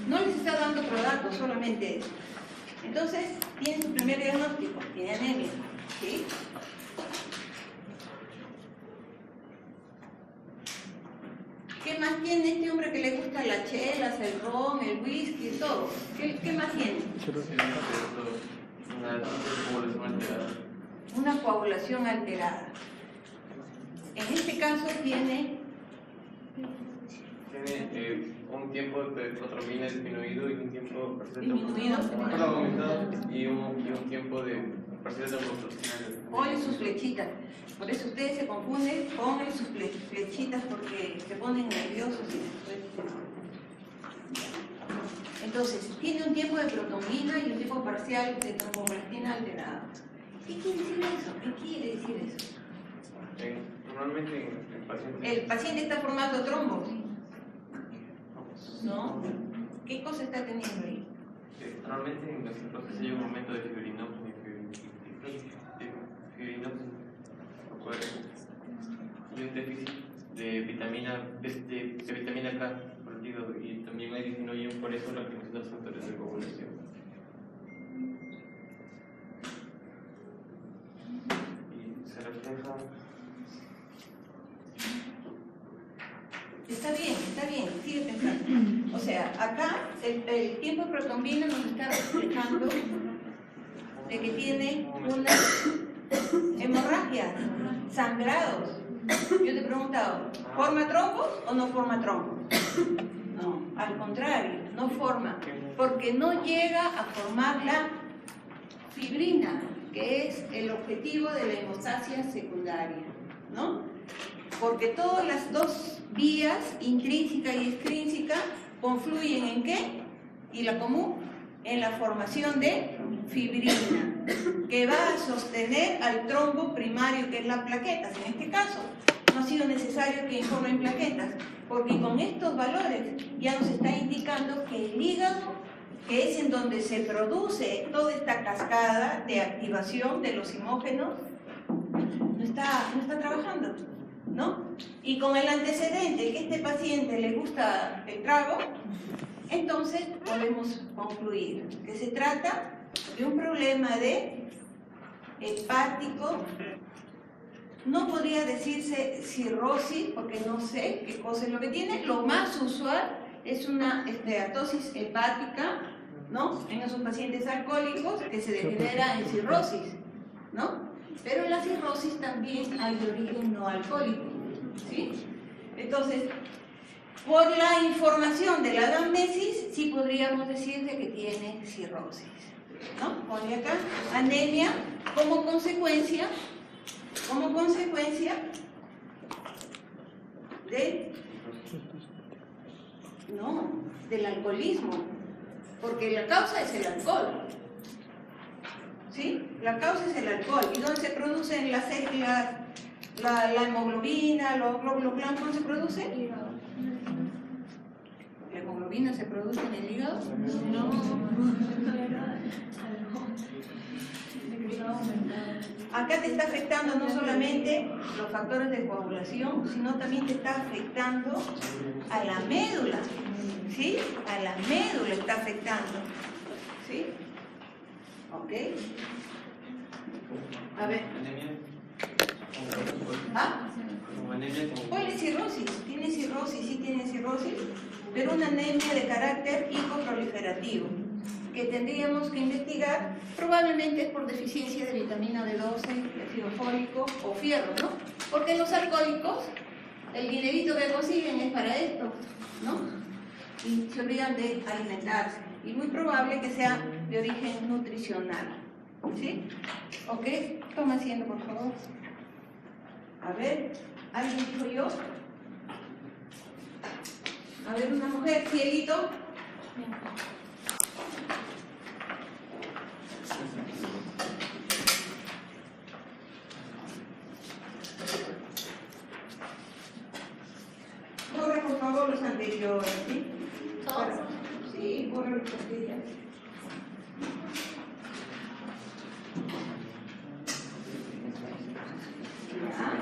No les está dando otro dato, solamente eso. Entonces, tiene su primer diagnóstico, tiene anemia. ¿Sí? ¿Qué más tiene este hombre que le gusta las chelas, el ron, el whisky, todo? ¿Qué más tiene? Una coagulación alterada. En este caso tiene un tiempo de protrombina disminuido y un tiempo disminuido. y un tiempo de parcial de tromboplastina. Ponen sus flechitas. Por eso ustedes se confunden, pongan sus flechitas porque se ponen nerviosos y después. Entonces, tiene un tiempo de protrombina y un tiempo parcial de tromboplastina alterada. ¿Qué quiere decir eso? ¿Qué quiere decir eso? Normalmente en pacientes. El paciente está formando trombos, ¿no? ¿Qué cosa está teniendo ahí? Normalmente en la cirrosis hay un aumento de fibrinógeno y un déficit de vitamina K perdido y también hay disminuyen por eso la activación de los factores de coagulación. Y se refleja. Está bien, sigue pensando. O sea, acá el tiempo de protrombina nos está reflejando de que tiene una hemorragia, sangrados. Yo te he preguntado, ¿forma trombos o no forma trombos? No, al contrario, no forma, porque no llega a formar la fibrina, que es el objetivo de la hemostasia secundaria, ¿no? Porque todas las dos vías, intrínseca y extrínseca, confluyen ¿en qué? ¿Y la común? en la formación de fibrina, que va a sostener al trombo primario, que es las plaquetas. En este caso, no ha sido necesario que informen plaquetas, porque con estos valores ya nos está indicando que el hígado, que es en donde se produce toda esta cascada de activación de los hemógenos, no está trabajando, ¿no? Y con el antecedente que a este paciente le gusta el trago, entonces podemos concluir que se trata de un problema de hepático. No podría decirse cirrosis, porque no sé qué cosa es lo que tiene. Lo más usual es una esteatosis hepática, ¿no? En esos pacientes alcohólicos que se degenera en cirrosis, ¿no? Pero en la cirrosis también hay de origen no alcohólico, ¿sí? Entonces, por la información de la anamnesis, sí podríamos decir de que tiene cirrosis, ¿no? Pone acá anemia como consecuencia del alcoholismo, porque la causa es el alcohol, ¿sí? La causa es el alcohol. ¿Y dónde se producen las células, la hemoglobina, los glóbulos blancos? ¿Dónde se produce? ¿La hemoglobina se produce en el hígado? No. Acá te está afectando no solamente los factores de coagulación, sino también te está afectando a la médula, ¿sí? A la médula está afectando, ¿sí? ¿Ok? A ver. ¿Ah? Policirrosis, tiene cirrosis, sí tiene cirrosis, pero una anemia de carácter hipoproliferativo, que tendríamos que investigar. Probablemente es por deficiencia de vitamina B12, de ácido fólico o fierro, ¿no? Porque los alcohólicos, el dinerito que consiguen es para esto, ¿no? Y se olvidan de alimentarse. Y muy probable que sea de origen nutricional, ¿sí? ¿Ok? Toma asiento, por favor. A ver, ¿alguien dijo yo? A ver, una mujer, cieguito. Borra, por favor, los anteriores, ¿sí? Sí, borra los anteriores. Ya.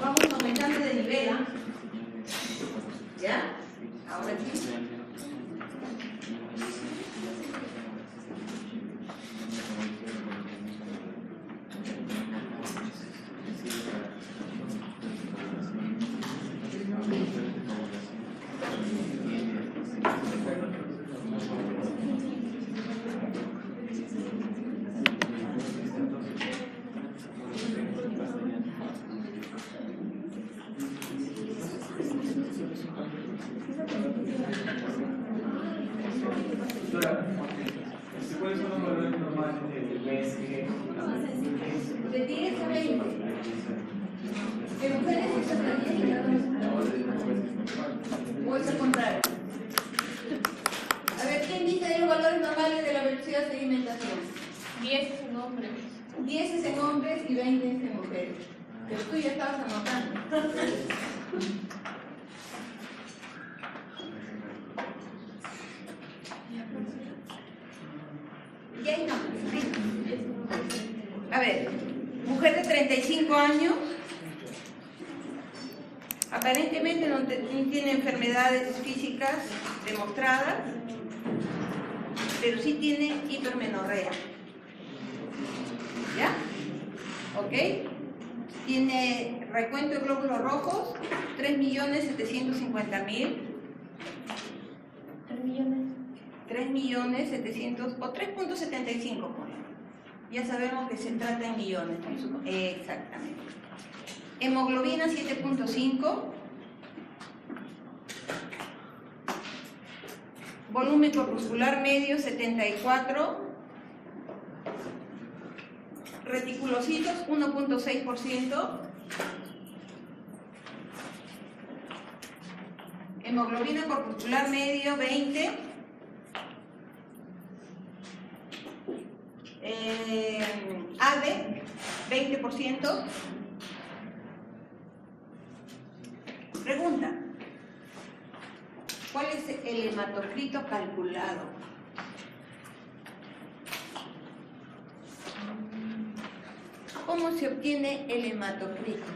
Vamos aumentando de nivel, ¿ah? ¿Ya? Ahora sí. ¿Cuáles son los valores normales del BSG? De 10 a 20. En mujeres es hasta 10 grados. O es al contrario. A ver, ¿quién dice los valores normales de la velocidad de sedimentación? 10 en hombres. 10 es en hombres y 20 es en mujeres. Pero tú ya estabas anotando. Ya hay nombres. A ver, mujer de 35 años, aparentemente no tiene enfermedades físicas demostradas, pero sí tiene hipermenorrea. ¿Ya? ¿Ok? Tiene recuento de glóbulos rojos, 3.750.000. 3.700.000 o 3.75, ya sabemos que se trata en millones. Exactamente. Hemoglobina 7.5. Volumen corpuscular medio 74. Reticulocitos 1.6%. Hemoglobina corpuscular medio 20. ADE, 20%. Pregunta, ¿cuál es el hematocrito calculado? ¿Cómo se obtiene el hematocrito?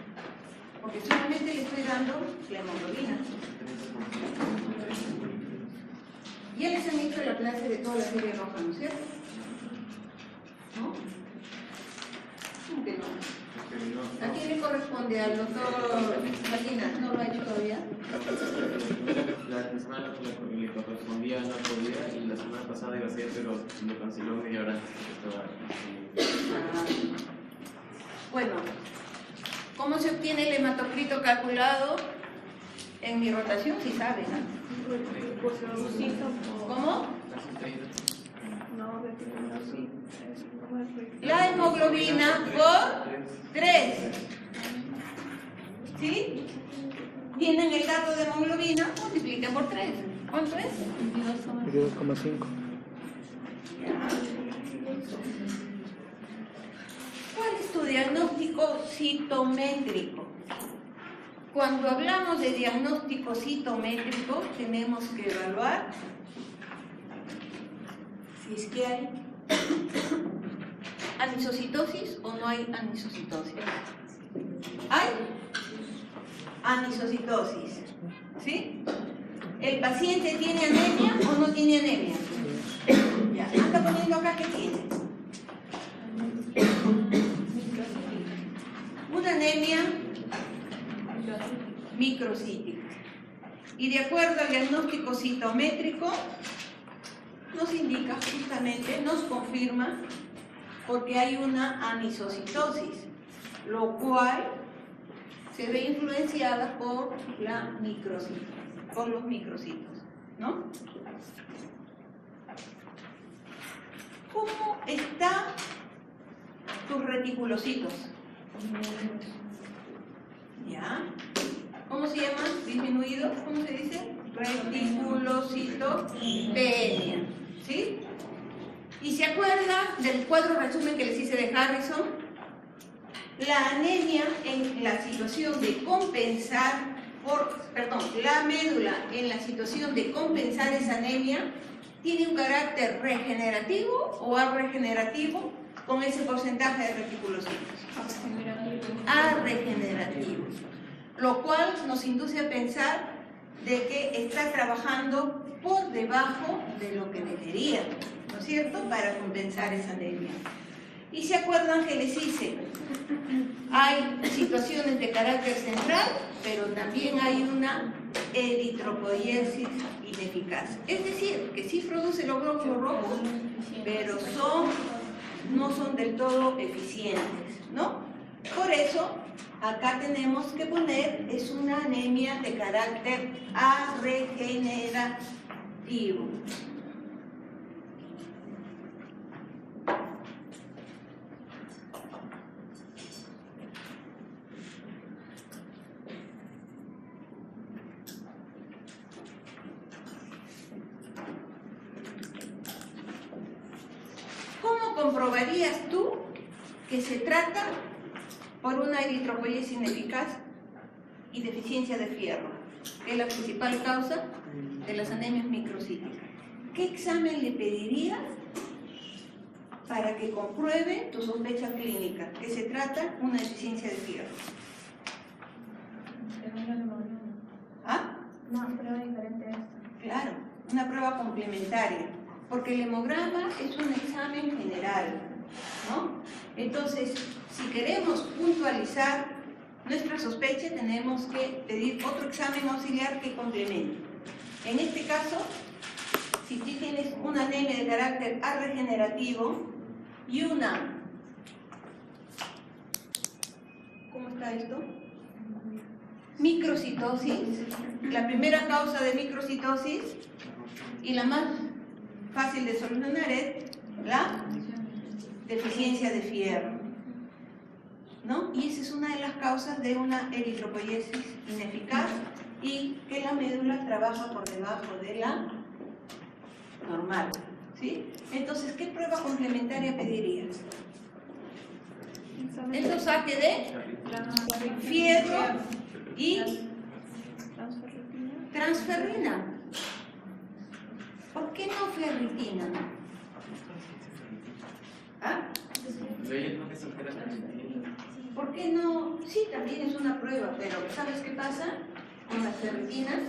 Porque solamente le estoy dando la hemoglobina. Ya les han hecho la clase de toda la serie roja, ¿no es cierto? ¿No? ¿Cómo que no? ¿A quién le corresponde? ¿Al doctor Salinas? ¿No lo ha hecho todavía? La semana le correspondía, no podía, y la semana pasada iba a ser, pero lo canceló media hora antes de que Bueno, ¿cómo se obtiene el hematocrito calculado? En mi rotación, sí saben, ¿no? ¿Cómo? La hemoglobina por 3. ¿Sí? Tienen el dato de hemoglobina, multipliquen por 3. ¿Cuánto es? 22,5. ¿Cuál es tu diagnóstico citométrico? Cuando hablamos de diagnóstico citométrico, tenemos que evaluar si es que hay anisocitosis o no hay anisocitosis. ¿Hay anisocitosis? ¿Sí? ¿El paciente tiene anemia o no tiene anemia? Ya, anda poniendo acá que tiene. Una anemia microcítica. Y de acuerdo al diagnóstico citométrico, nos indica justamente, nos confirma, porque hay una anisocitosis, lo cual se ve influenciada por la microcito, por los microcitos, ¿no? ¿Cómo están tus reticulocitos? ¿Ya? ¿Cómo se llama? ¿Disminuido? ¿Cómo se dice? Reticulocitopenia. ¿Sí? ¿Y se acuerda del cuadro resumen que les hice de Harrison? La anemia en la situación de compensar, la médula en la situación de compensar esa anemia, ¿tiene un carácter regenerativo o arregenerativo con ese porcentaje de reticulocitos? Arregenerativo. Lo cual nos induce a pensar de que está trabajando por debajo de lo que debería, ¿no es cierto?, para compensar esa anemia. Y se acuerdan que les hice, hay situaciones de carácter central, pero también hay una eritropoiesis ineficaz. Es decir, que sí produce los glóbulos rojos, pero no son del todo eficientes, ¿no? Por eso, acá tenemos que poner, es una anemia de carácter arregenerativo. ¿Cómo comprobarías tú que se trata por una eritropoiesis ineficaz y deficiencia de fierro, que es la principal causa de las anemias microcíticas? ¿Qué examen le pedirías para que compruebe tu sospecha clínica, que se trata una deficiencia de fierro? ¿Ah? Una prueba diferente a esta. Claro, una prueba complementaria, porque el hemograma es un examen general, ¿no? Entonces, si queremos puntualizar nuestra sospecha, tenemos que pedir otro examen auxiliar que complemente. En este caso, si tú tienes una anemia de carácter arregenerativo y una... ¿Cómo está esto? Microcitosis, la primera causa de microcitosis y la más fácil de solucionar es la deficiencia de fierro, ¿no? Y esa es una de las causas de una eritropoiesis ineficaz y que la médula trabaja por debajo de la normal, ¿Sí? Entonces, ¿qué prueba complementaria pedirías? El dosaje de fierro y transferrina. ¿Por qué no ferritina? ¿Ah? ¿Por qué no? Sí, también es una prueba, pero ¿sabes qué pasa con las ferritinas?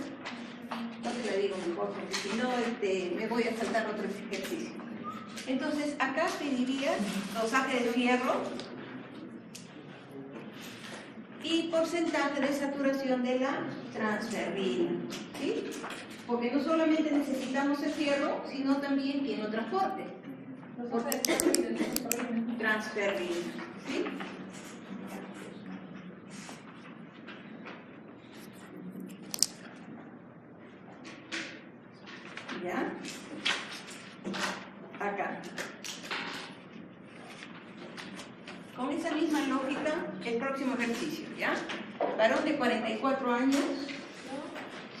No te la digo mejor, porque si no me voy a saltar otro ejercicio. Entonces, acá pedirías dosaje de fierro y porcentaje de saturación de la transferrina, ¿sí? Porque no solamente necesitamos el fierro, sino también quien lo transporte. Transferrina, ¿sí? ¿Ya? Acá. Con esa misma lógica, el próximo ejercicio, ¿ya? Varón de 44 años,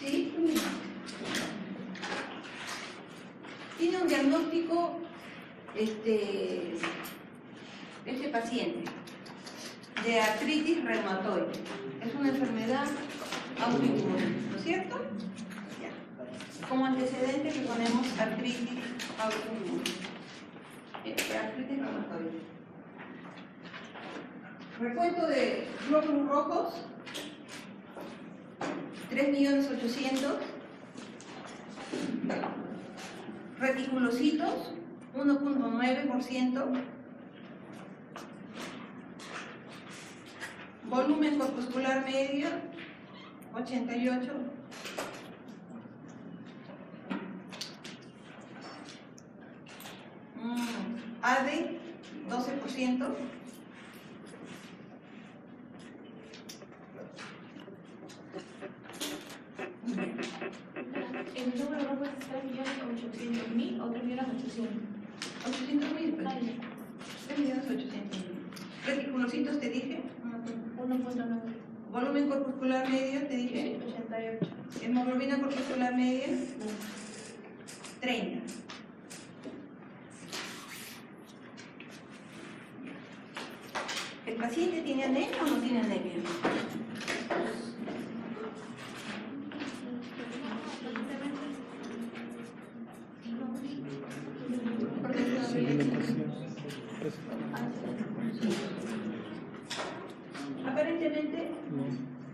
¿sí? Tiene un diagnóstico, ese paciente, de artritis reumatoide. Es una enfermedad autoinmune, ¿no es cierto? Ya. Como antecedente le ponemos artritis autoinmune. Artritis reumatoide. Recuento de glóbulos rojos, 3.800.000. Reticulocitos, 1.9%. Volumen corpuscular medio, 88. ADE, 12%. El número rojo es 3.800.000 o 3.800.000. 800.000, pues. 3.800.000. Reticulocitos te dije. 1.9. Volumen corpuscular medio te dije. 88. Hemoglobina corpuscular media, 30. ¿El paciente tiene anemia o no tiene anemia? Aparentemente,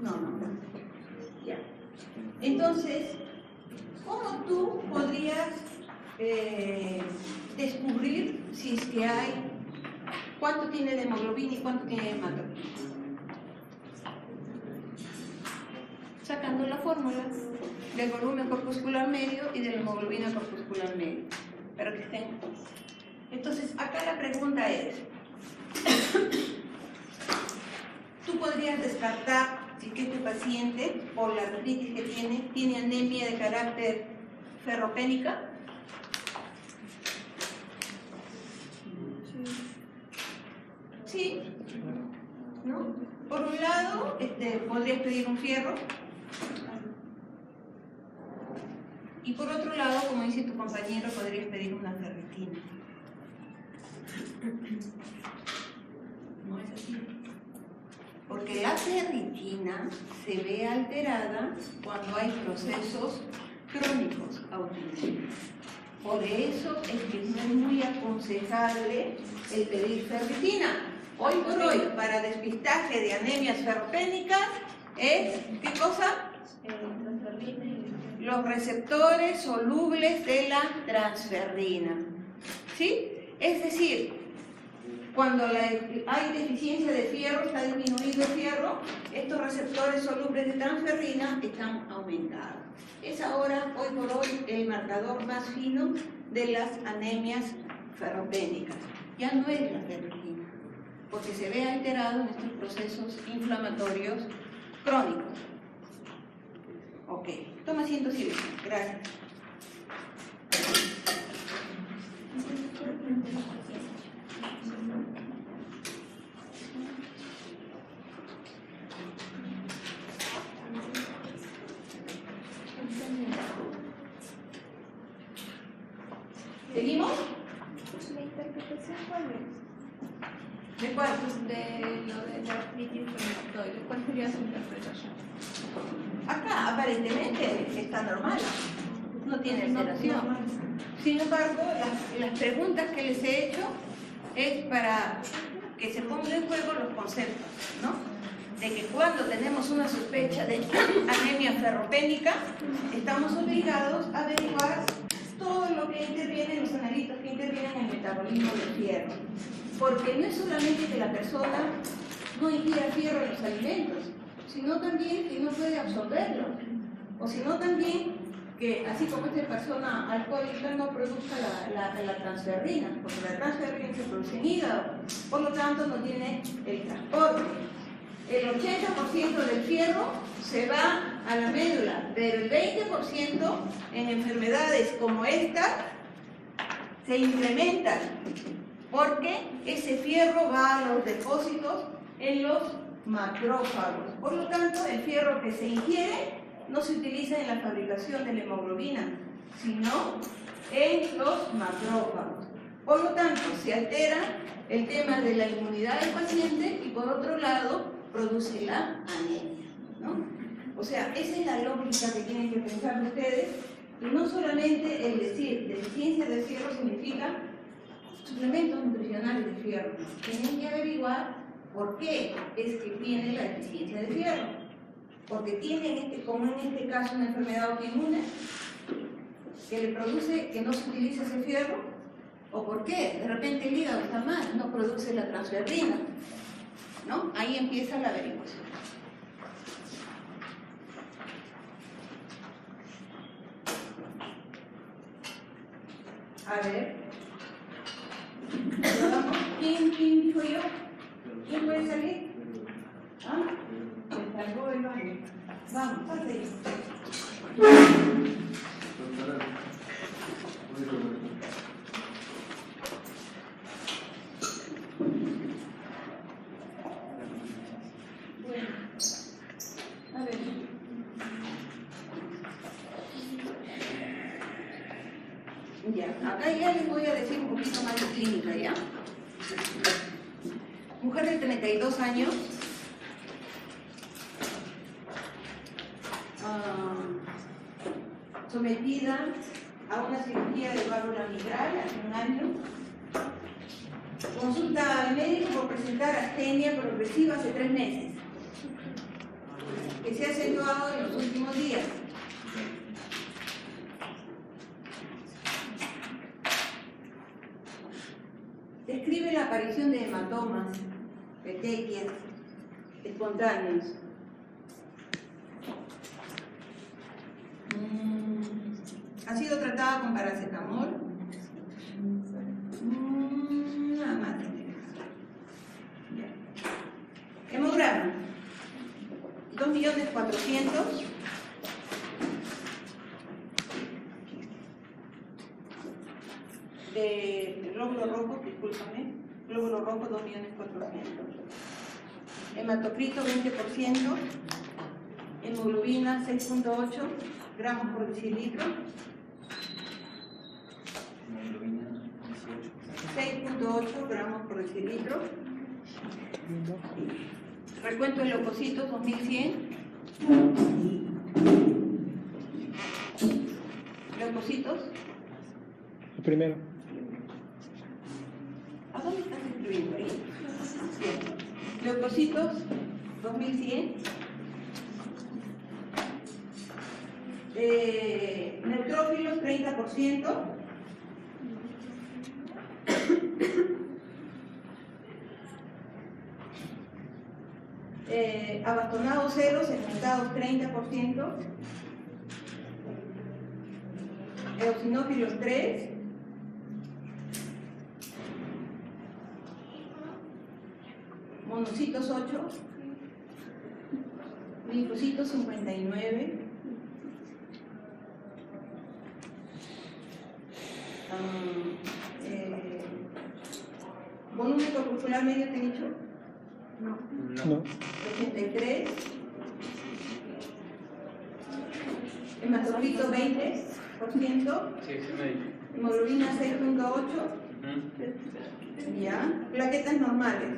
no. Ya. Entonces, ¿cómo tú podrías descubrir si es que hay cuánto tiene de hemoglobina y cuánto tiene de hematocrit? Sacando la fórmula del volumen corpuscular medio y de la hemoglobina corpuscular medio, para que estén. Entonces, acá la pregunta es, tú podrías descartar si que tu paciente, por la artritis que tiene anemia de carácter ferropénica. Sí, ¿no? Por un lado, podrías pedir un fierro. Y por otro lado, como dice tu compañero, podrías pedir una ferritina. No es así. Porque la ferritina se ve alterada cuando hay procesos crónicos autoinmunes. Por eso es que no es muy aconsejable el pedir ferritina. Hoy por hoy, para despistaje de anemias ferropénicas, es, ¿qué cosa? Los receptores solubles de la transferrina. ¿Sí? Es decir, cuando hay deficiencia de fierro, está disminuido el fierro, estos receptores solubles de transferrina están aumentados. Es ahora, hoy por hoy, el marcador más fino de las anemias ferropénicas. Ya no es la ferritina, porque se ve alterado en estos procesos inflamatorios crónicos. Ok, toma asiento, Silvia. Gracias. ¿Seguimos? ¿La interpretación cuál es? ¿De cuál? De lo de la artritis reumatoide. ¿Cuál sería su interpretación? Acá aparentemente está normal, no tiene alteración. Sin embargo, las preguntas que les he hecho es para que se pongan en juego los conceptos, ¿no? De que cuando tenemos una sospecha de anemia ferropénica, estamos obligados a averiguar todo lo que interviene, los analitos que intervienen en el metabolismo del fierro. Porque no es solamente que la persona no ingiera fierro en los alimentos, sino también que no puede absorberlo, o sino también que, así como esta persona alcohólica, no produzca la transferrina, porque la transferrina se produce en hígado, por lo tanto no tiene el transporte. El 80% del fierro se va a la médula, pero el 20% en enfermedades como esta se incrementa, porque ese fierro va a los depósitos en los macrófagos. Por lo tanto, el fierro que se ingiere no se utiliza en la fabricación de la hemoglobina, sino en los macrófagos. Por lo tanto, se altera el tema de la inmunidad del paciente y por otro lado, produce la anemia, ¿no? O sea, esa es la lógica que tienen que pensar ustedes, y no solamente el decir deficiencia de fierro significa suplementos nutricionales de fierro. Tienen que averiguar por qué es que tiene la deficiencia de fierro. Porque tiene, como en este caso, una enfermedad autoinmune que le produce que no se utilice ese fierro, o por qué de repente el hígado está mal, no produce la transferrina, ¿no? Ahí empieza la averiguación. A ver, ¿quién dijo yo? ¿Quién puede salir? ¿Ah? Me salgó el baño. Vamos, pase. Bueno, a ver. Ya, acá ya les voy a decir un poquito más de clínica, ¿ya? Mujer de 32 años. Sometida a una cirugía de válvula mitral hace un año. Consulta al médico por presentar astenia progresiva hace 3 meses, que se ha acentuado en los últimos días. Describe la aparición de hematomas, petequias, espontáneos. Ha sido tratada con paracetamol. Nada más. Hemograma. 2.400.000. De glóbulo rojo, discúlpame. Glóbulo rojo 2.400.000. Hematocrito 20%. Hemoglobina 6.8 gramos por decilitro. 6.8 gramos por decilitro. Recuento de leucocitos 2100. Leucocitos. El primero. ¿A dónde estás escribiendo ahí? Bien. Leucocitos 2100. Neutrófilos 30%. Abastonados 0, segmentados 30%. Eosinófilos 3. Monocitos 8. Linfocitos 59. ¿Volumen corpuscular medio te he dicho? No. 83. Hematocrito 20%. Sí, sí me dijo. Hemoglobina 6.8. Ya. Plaquetas normales.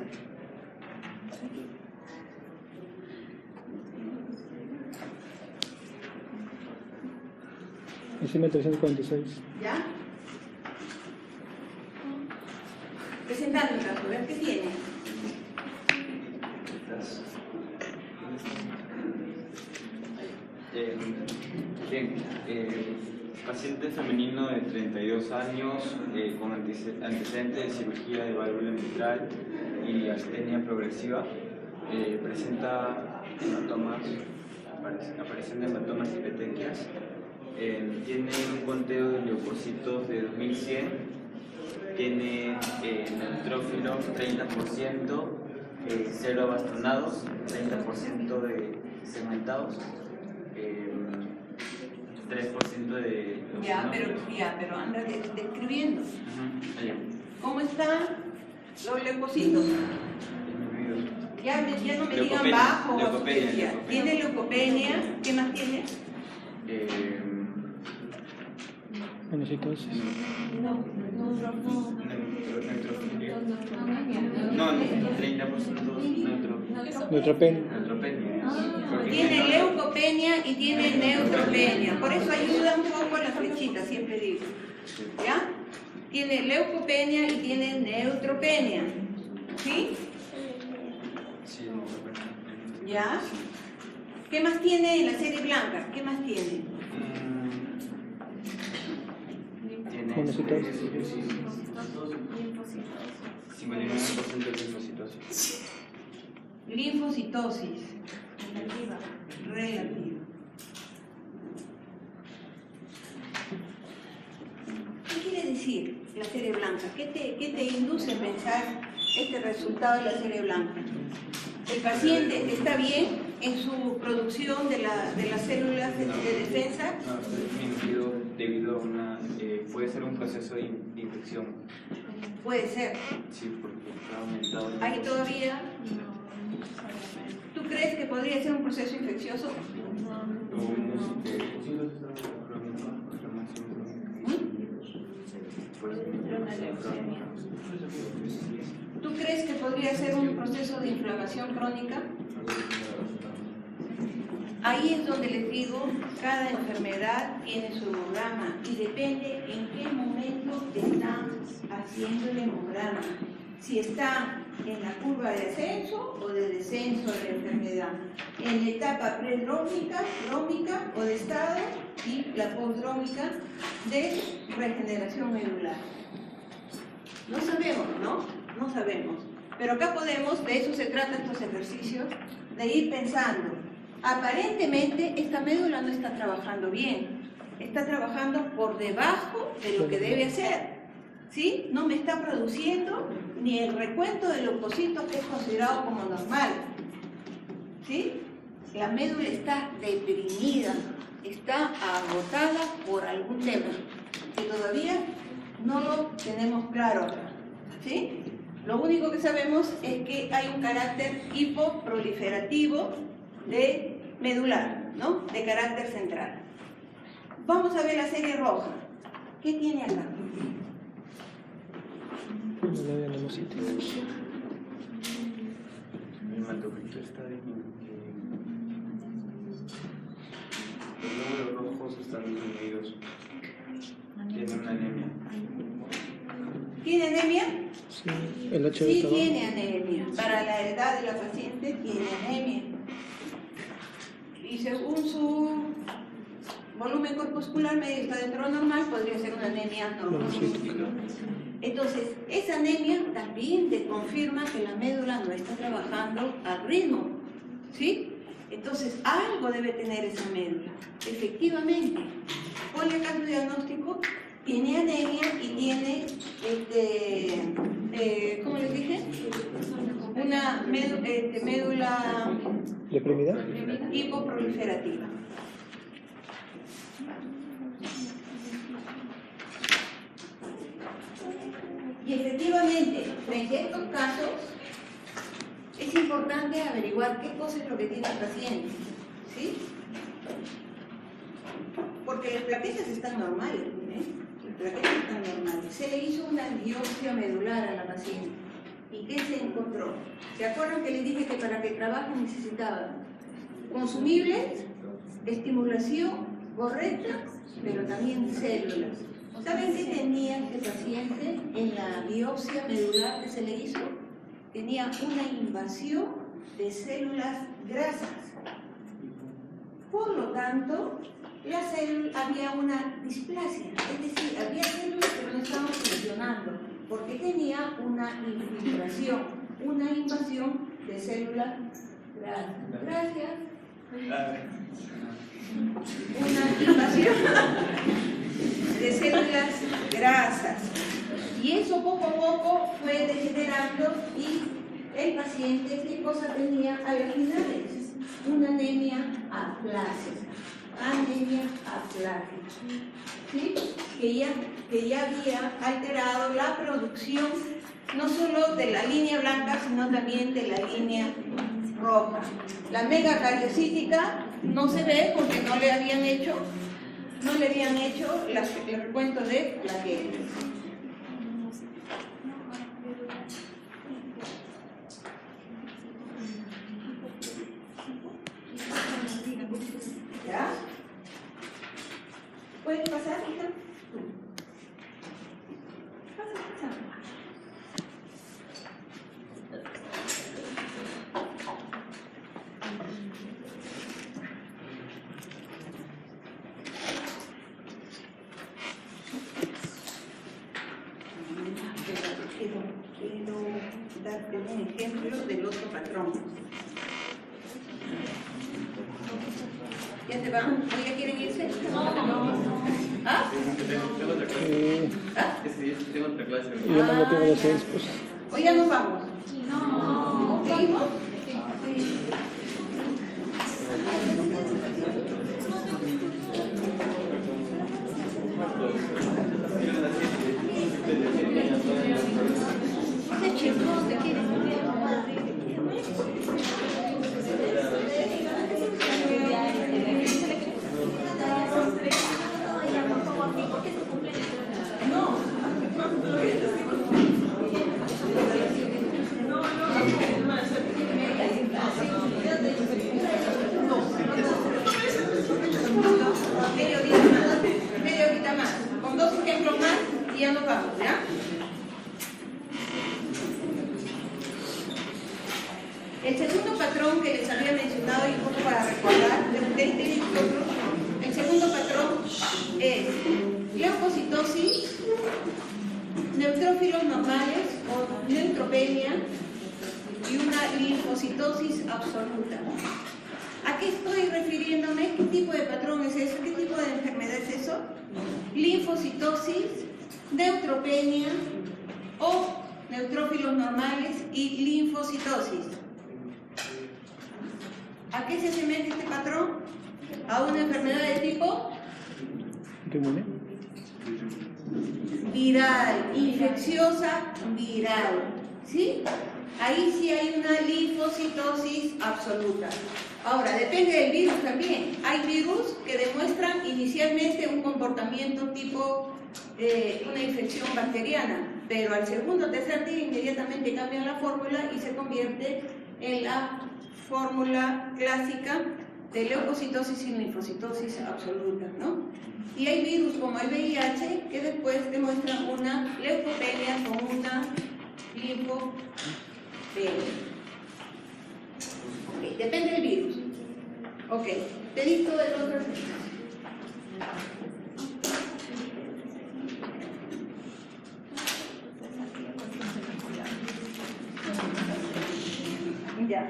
Enzima 346. ¿Ya? Presentando el caso, a ver qué tiene. Bien, paciente femenino de 32 años con antecedente de cirugía de válvula mitral y astenia progresiva, presenta hematomas, aparición de hematomas y petequias, tiene un conteo de leucocitos de 2100, tiene neutrófilos 30%, 0 bastonados, 30% de segmentados, 3% de... Ya, pero anda describiendo. ¿Cómo está los leucocitos? Ya no me digan bajo o leucopenia. ¿Tiene leucopenia? ¿Qué más tiene? Monocitosis. No, 30% Neutropenia. Tiene leucopenia y tiene neutropenia. Por eso ayuda un poco la flechita, siempre digo. ¿Ya? Tiene leucopenia y tiene neutropenia. ¿Sí? Sí, ¿Ya? ¿Qué más tiene en la serie blanca? ¿Qué más tiene? Monocitosis. 59% de linfocitosis. Linfocitosis. Relativa. ¿Qué quiere decir la serie blanca? ¿Qué te induce a pensar este resultado de la serie blanca? ¿El paciente está bien en su producción de las células de defensa? No, disminuido debido a una... puede ser un proceso de infección. Puede ser. Sí, porque está aumentado. ¿Ahí todavía? ¿Tú crees que podría ser un proceso infeccioso? ¿Tú crees que podría ser un proceso de inflamación crónica? Ahí es donde les digo, cada enfermedad tiene su hemograma y depende en qué momento están haciendo el hemograma. Si está en la curva de ascenso o de descenso de la enfermedad, en la etapa predrómica, drómica o de estado y la postdrómica de regeneración medular. No sabemos, ¿no? No sabemos. Pero acá podemos, de eso se trata estos ejercicios, de ir pensando. Aparentemente esta médula no está trabajando bien, está trabajando por debajo de lo que debe hacer, ¿sí? No me está produciendo ni el recuento de leucocitos que es considerado como normal, ¿sí? La médula está deprimida, está agotada por algún tema que todavía no lo tenemos claro, ¿sí? Lo único que sabemos es que hay un carácter hipoproliferativo de medular, ¿no? De carácter central. Vamos a ver la serie roja. ¿Qué tiene acá? La nemocita. El hematocrito está disminuido. Los glóbulos rojos están disminuidos. Tiene una anemia. ¿Tiene anemia? Sí, el H Sí, beta tiene anemia. Para la edad de la paciente tiene anemia. Y según su volumen corpuscular medio está dentro de lo normal, podría ser una anemia normal. Entonces, esa anemia también te confirma que la médula no está trabajando al ritmo, ¿sí? Entonces, algo debe tener esa médula. Efectivamente, ponle acá su diagnóstico, tiene anemia y tiene, ¿cómo les dije? Una médula deprimida. hipoproliferativa. Y efectivamente, frente a estos casos, es importante averiguar qué cosa es lo que tiene el paciente, ¿sí? Porque las plaquetas están normales, ¿eh? plaquetas tan normales. Se le hizo una biopsia medular a la paciente. ¿Y qué se encontró? ¿Se acuerdan que les dije que para que trabaje necesitaba consumibles, estimulación correcta, pero también células? ¿Saben qué tenía este paciente en la biopsia medular que se le hizo? Tenía una invasión de células grasas. Por lo tanto, había una displasia, es decir, había células que no estaban funcionando, porque tenía una infiltración, una invasión de células grasas. Gracias. Una invasión de células grasas. Y eso poco a poco fue degenerando y el paciente, ¿qué cosa tenía a las finales? Una anemia aplásica. Anemia aplásica. ¿Sí? Que ya había alterado la producción no solo de la línea blanca, sino también de la línea roja. La megacariocítica no se ve porque no le habían hecho el recuento de plaquetas. ¿Ya? ¿Puedes pasar, hija? Pasa. Quiero darte un ejemplo del otro patrón. ¿Ya se van? ¿O ya quieren irse? ¿Ah? Tengo otra clase. ¿Ah? Tengo otra clase. Yo no lo tengo de 6, pues. ¿O ya nos vamos? No. ¿Seguimos? Ese chico te quiere media horita más, con 2 ejemplos más y ya nos vamos, ¿ya? El segundo patrón que les había mencionado y un poco para recordar, el segundo patrón es leucocitosis, neutrófilos normales o neutropenia y una linfocitosis absoluta. ¿A qué estoy refiriéndome? ¿Qué tipo de patrón es eso? ¿Qué tipo de enfermedad es eso? Linfocitosis, neutropenia o neutrófilos normales y linfocitosis. ¿A qué se asemeja este patrón? A una enfermedad de tipo viral, infecciosa viral. ¿Sí? Ahí sí hay una linfocitosis absoluta. Ahora, depende del virus también. Hay virus que demuestran inicialmente un comportamiento tipo una infección bacteriana, pero al segundo o tercer día inmediatamente cambian la fórmula y se convierte en la fórmula clásica de leucocitosis y linfocitosis absoluta, ¿no? Y hay virus como el VIH que después demuestran una leucopenia con una linfopenia. Ok, depende del virus. Ok, te dicto el otro. Ya.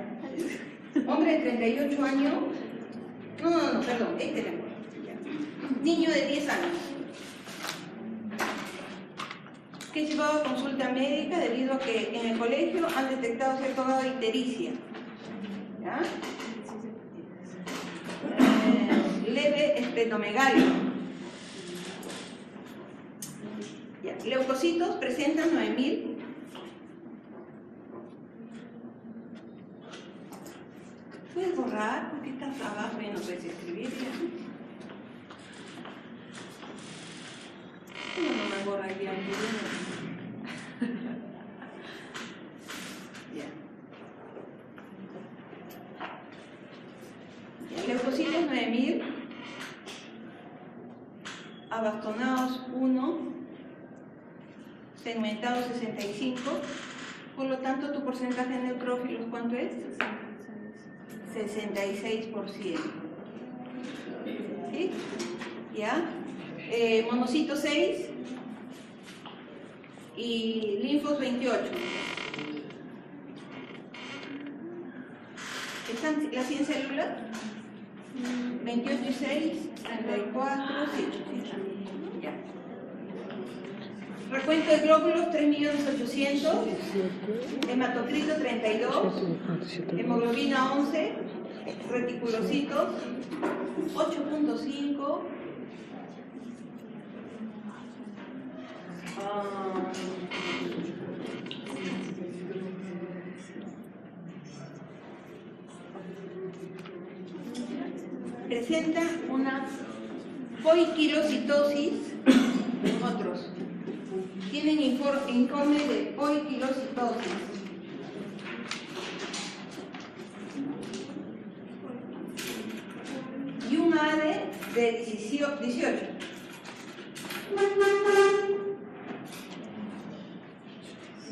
Hombre de 38 años. No, perdón, este es mejor. Niño de 10 años. Que es llevado a consulta médica debido a que en el colegio han detectado cierto grado de ictericia. ¿Ya? Leve esplenomegalia. Ya. Leucocitos presentan 9000. ¿Puedes borrar? Porque estás abajo y no puedes escribir. No, borra ya. Leucocitos 9000, abastonados 1, segmentados 65, por lo tanto tu porcentaje de neutrófilos, ¿cuánto es? 66%. ¿Sí? ¿Ya? Monocitos 6 y linfos 28. ¿Están las 100 células? 28 y 6, 34, sí. Ya. Recuento de glóbulos 3.800.000, hematocrito 32, hemoglobina 11, reticulocitos 8.5, presenta una poiquilocitosis en otros. Tienen informe de poiquilocitosis. Y un ADE de 18.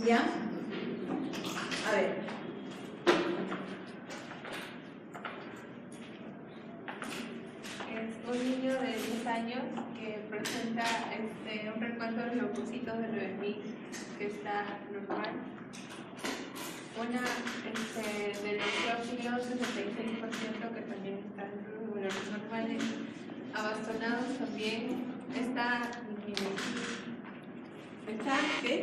¿Ya? A ver. Un niño de 10 años que presenta un recuento de leucocitos de 9000 que está normal. Una de neutrófilos 66% que también está dentro de valores normales. Abastonados también está disminuido. ¿Está qué?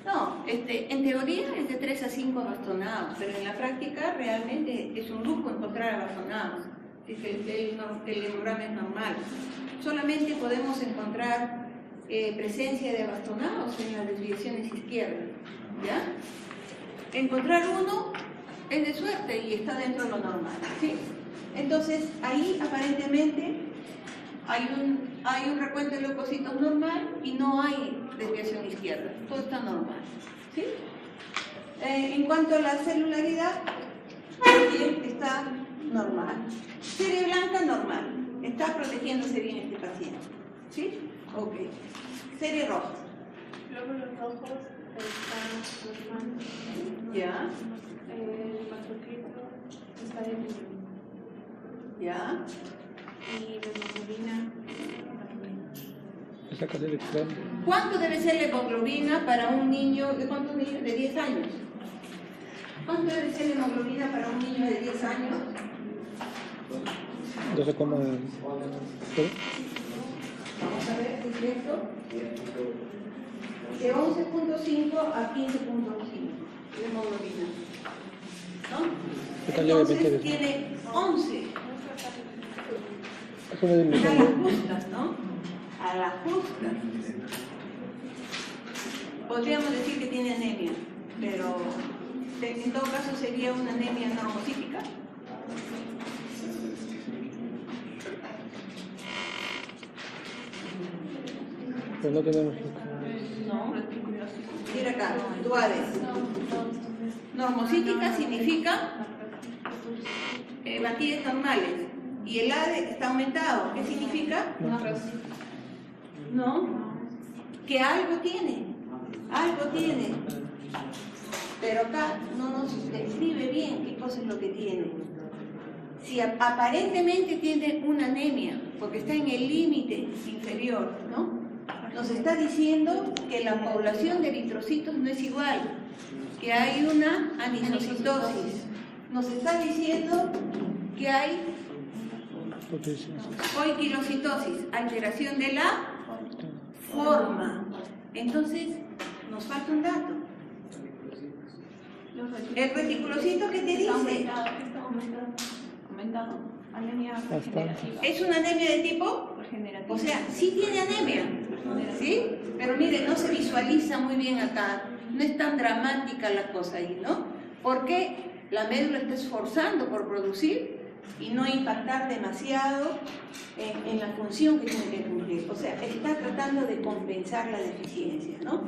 No, en teoría es de 3 a 5 abastonados, pero en la práctica realmente es un lujo encontrar abastonados, si el hemograma es normal. Solamente podemos encontrar presencia de abastonados en las desviaciones izquierdas, ¿ya? Encontrar uno es de suerte y está dentro de lo normal, ¿sí? Entonces, ahí aparentemente hay un recuento de leucocitos normal y no hay desviación izquierda, todo está normal, ¿sí? En cuanto a la celularidad, también está normal. Serie blanca, normal, está protegiéndose bien este paciente, ¿sí? Ok. Serie roja. Glóbulos rojos están normal. Ya. El hematocrito está disminuido. Ya. Y la hemoglobina Esa cara de extraño. ¿Cuánto debe ser la hemoglobina para un niño de cuántos niños? De 10 años. ¿Cuánto debe ser la hemoglobina para un niño de 10 años? 12,3. Vamos a ver, ¿es cierto? De 11.5 a 15.5 de hemoglobina. ¿No? Está levemente Entonces desviado. tiene 11. Es una disminución. A las justas, ¿no? A las justas. Podríamos decir que tiene anemia, pero en todo caso sería una anemia normocítica. Pero no tenemos. No. Mira acá, duales. Normocítica significa batidas normales. Y el ADE está aumentado. ¿Qué significa? No. Que algo tiene. Algo tiene. Pero acá no nos describe bien qué cosa es lo que tiene. Si aparentemente tiene una anemia, porque está en el límite inferior, ¿no? Nos está diciendo que la población de eritrocitos no es igual, que hay una anisocitosis. Nos está diciendo que hay poiquilocitosis, alteración de la forma. Entonces, nos falta un dato. El reticulocito, ¿qué te dice? aumentado. Anemia regenerativa. ¿Es una anemia de tipo? Regenerativa. O sea, sí tiene anemia, ¿sí? Pero mire, no se visualiza muy bien acá. No es tan dramática la cosa ahí, ¿no? Porque la médula está esforzando por producir y no impactar demasiado en la función que tiene que cumplir. O sea, está tratando de compensar la deficiencia, ¿no?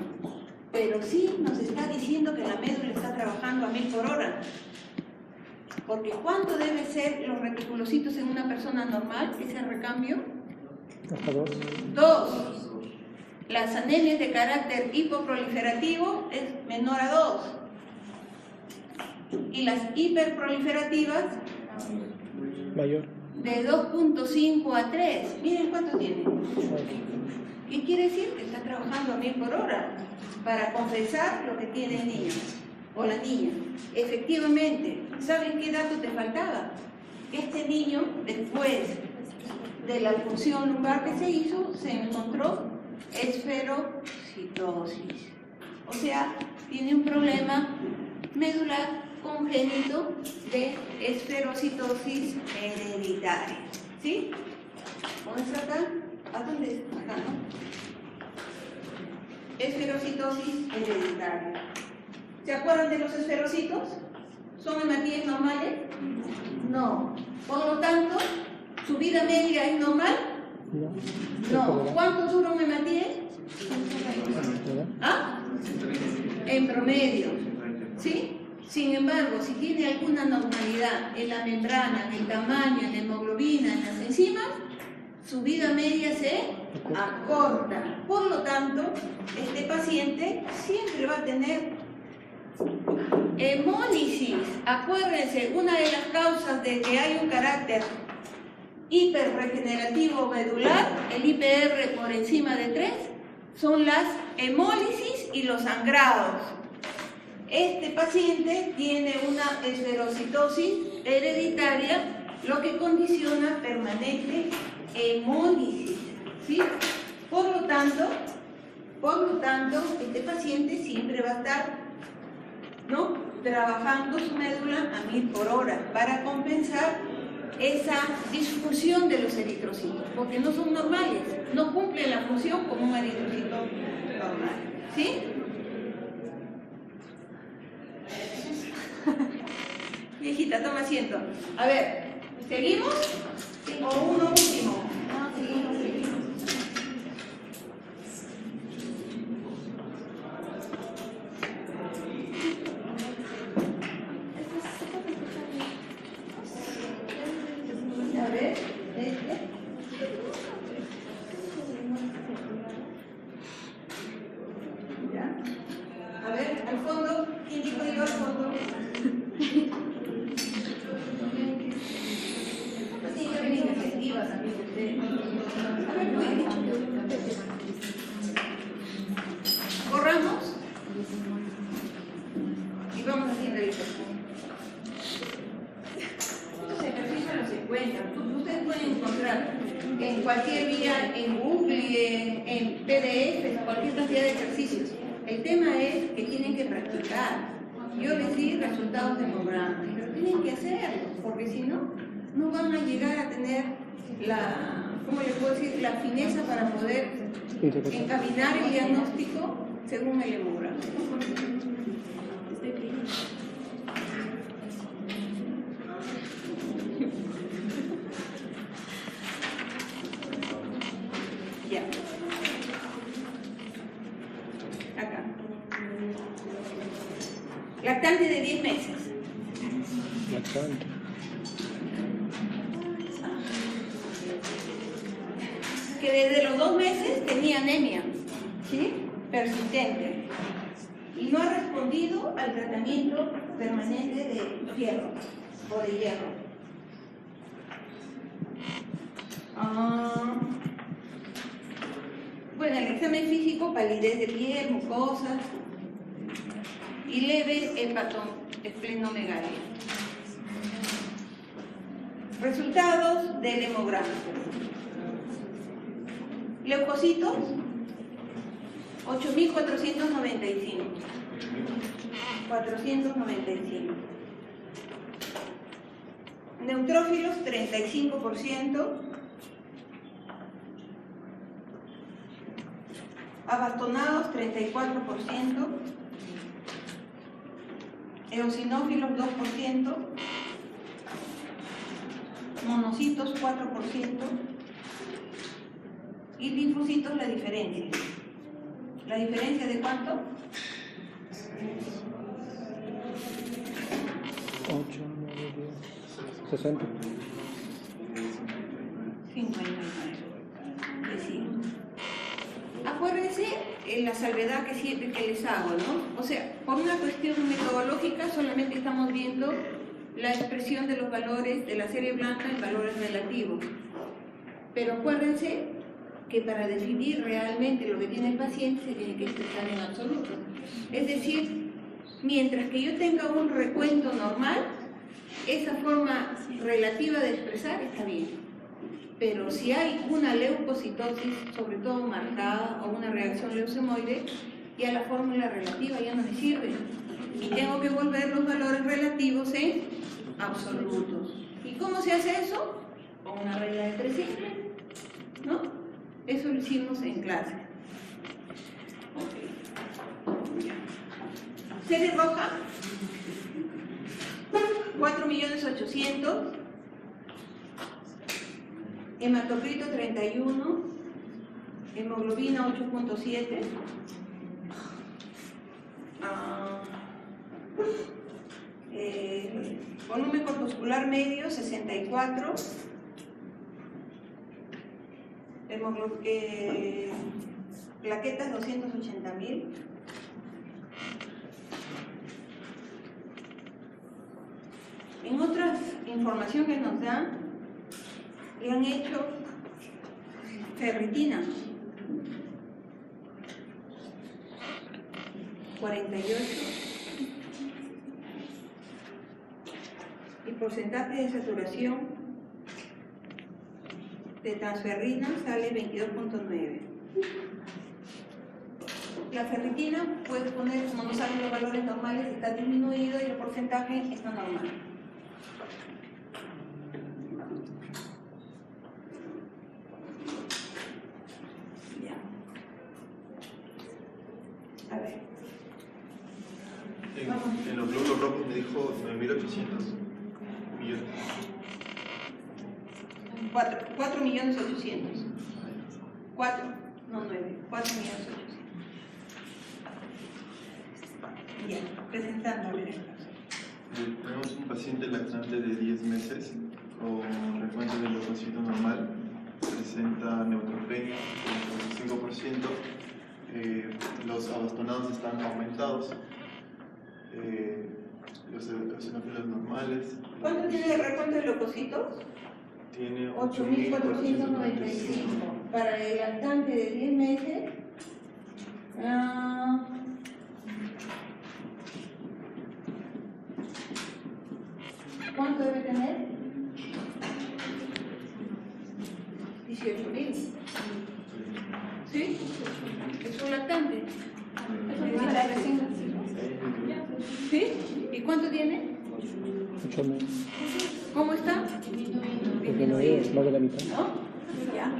Pero sí nos está diciendo que la médula está trabajando a 1000 por hora. Porque ¿cuánto deben ser los reticulocitos en una persona normal, ese recambio? Hasta 2. 2. Las anemias de carácter hipoproliferativo es menor a 2. Y las hiperproliferativas Mayor. de 2.5 a 3. Miren cuánto tiene. ¿Qué quiere decir? Que está trabajando a 1000 por hora para compensar lo que tiene el niño o la niña. Efectivamente, ¿saben qué dato te faltaba? Este niño, después de la punción lumbar que se hizo, se encontró esferocitosis. O sea, tiene un problema medular congénito de esferocitosis hereditaria. ¿Sí? ¿Dónde está acá? ¿A dónde está acá, no? Esferocitosis hereditaria. ¿Se acuerdan de los esferocitos? ¿Son hematíes normales? No. Por lo tanto, ¿su vida media es normal? No. ¿Cuánto dura un hematíe? ¿Ah? En promedio. ¿Sí? Sin embargo, si tiene alguna normalidad en la membrana, en el tamaño, en la hemoglobina, en las enzimas, su vida media se acorta. Por lo tanto, este paciente siempre va a tener hemólisis. Acuérdense, una de las causas de que hay un carácter hiperregenerativo medular, el IPR por encima de 3, son las hemólisis y los sangrados. Este paciente tiene una esferocitosis hereditaria, lo que condiciona permanente hemólisis, ¿sí? Por lo tanto, este paciente siempre va a estar, ¿no?, trabajando su médula a 1000 por hora para compensar esa disfunción de los eritrocitos, porque no son normales, no cumplen la función como un eritrocito normal, ¿sí? Viejita, toma asiento. A ver, ¿seguimos? ¿O uno último? No, seguimos. A ver, ¿ya? A ver, al fondo, ¿quién dijo yo al fondo? Sí, yo venía efectiva también usted. A ver, muy bien. Corramos y vamos haciendo el ejercicio. Estos ejercicios los encuentran. Ustedes pueden encontrar en cualquier vía, en Google, en PDF, cualquier cantidad de ejercicios. El tema es que tienen que practicar. Yo les di resultados de hemograma, pero tienen que hacerlo, porque si no, no van a llegar a tener la, ¿cómo les puedo decir?, la fineza para poder encaminar el diagnóstico según el hemograma. Ya. Acá. Lactante de 10 meses. Lactante. Que desde los 2 meses tenía anemia, ¿sí?, persistente, y no ha respondido al tratamiento permanente de hierro o de hierro. Bueno, el examen físico, palidez de piel, mucosas y leve hepatoesplenomegalia. Resultados del hemograma. Leucocitos, 8.495. 495. Neutrófilos, 35%. Abastonados, 34%. Eosinófilos, 2%. monocitos 4% y linfocitos la diferencia. ¿La diferencia de cuánto? 8, 9, 10, 60. 59. Sí. Acuérdense la salvedad que siempre que les hago, ¿no? O sea, por una cuestión metodológica solamente estamos viendo la expresión de los valores de la serie blanca en valores relativos. Pero acuérdense que para definir realmente lo que tiene el paciente se tiene que expresar en absoluto. Es decir, mientras que yo tenga un recuento normal, esa forma relativa de expresar está bien. Pero si hay una leucocitosis, sobre todo marcada, o una reacción leucemoide, ya la fórmula relativa ya no me sirve. Y tengo que volver los valores relativos en absolutos. ¿Y cómo se hace eso? Con una regla de 3 simples, ¿no? Eso lo hicimos en clase. Okay. Serie roja, 4.800.000. Hematocrito 31, hemoglobina 8.7, volumen corpuscular medio 64, plaquetas 280.000. En otras información que nos dan, le han hecho ferritina 48 y porcentaje de saturación de transferrina sale 22.9. La ferritina, puedes poner, como no saben los valores normales, está disminuido y el porcentaje está normal. A ver. En los glóbulos rojos me dijo 9.800 millones. 4.800.000. 4, no 9, 4.800.000. Ya, presentándole. Tenemos un paciente lactante de 10 meses con recuento del leucocito normal, presenta neutropenia del 5%, los abastonados están aumentados, los eosinófilos normales. ¿Cuánto tiene el recuento de leucocitos? Tiene 8.495. Para el lactante de 10 meses, ¿cuánto debe tener? 18.000. ¿Sí? Es un lactante. ¿Sí? ¿Y cuánto tiene? 8.000. ¿Cómo está? Disminuido, más de la mitad. ¿No? Ya.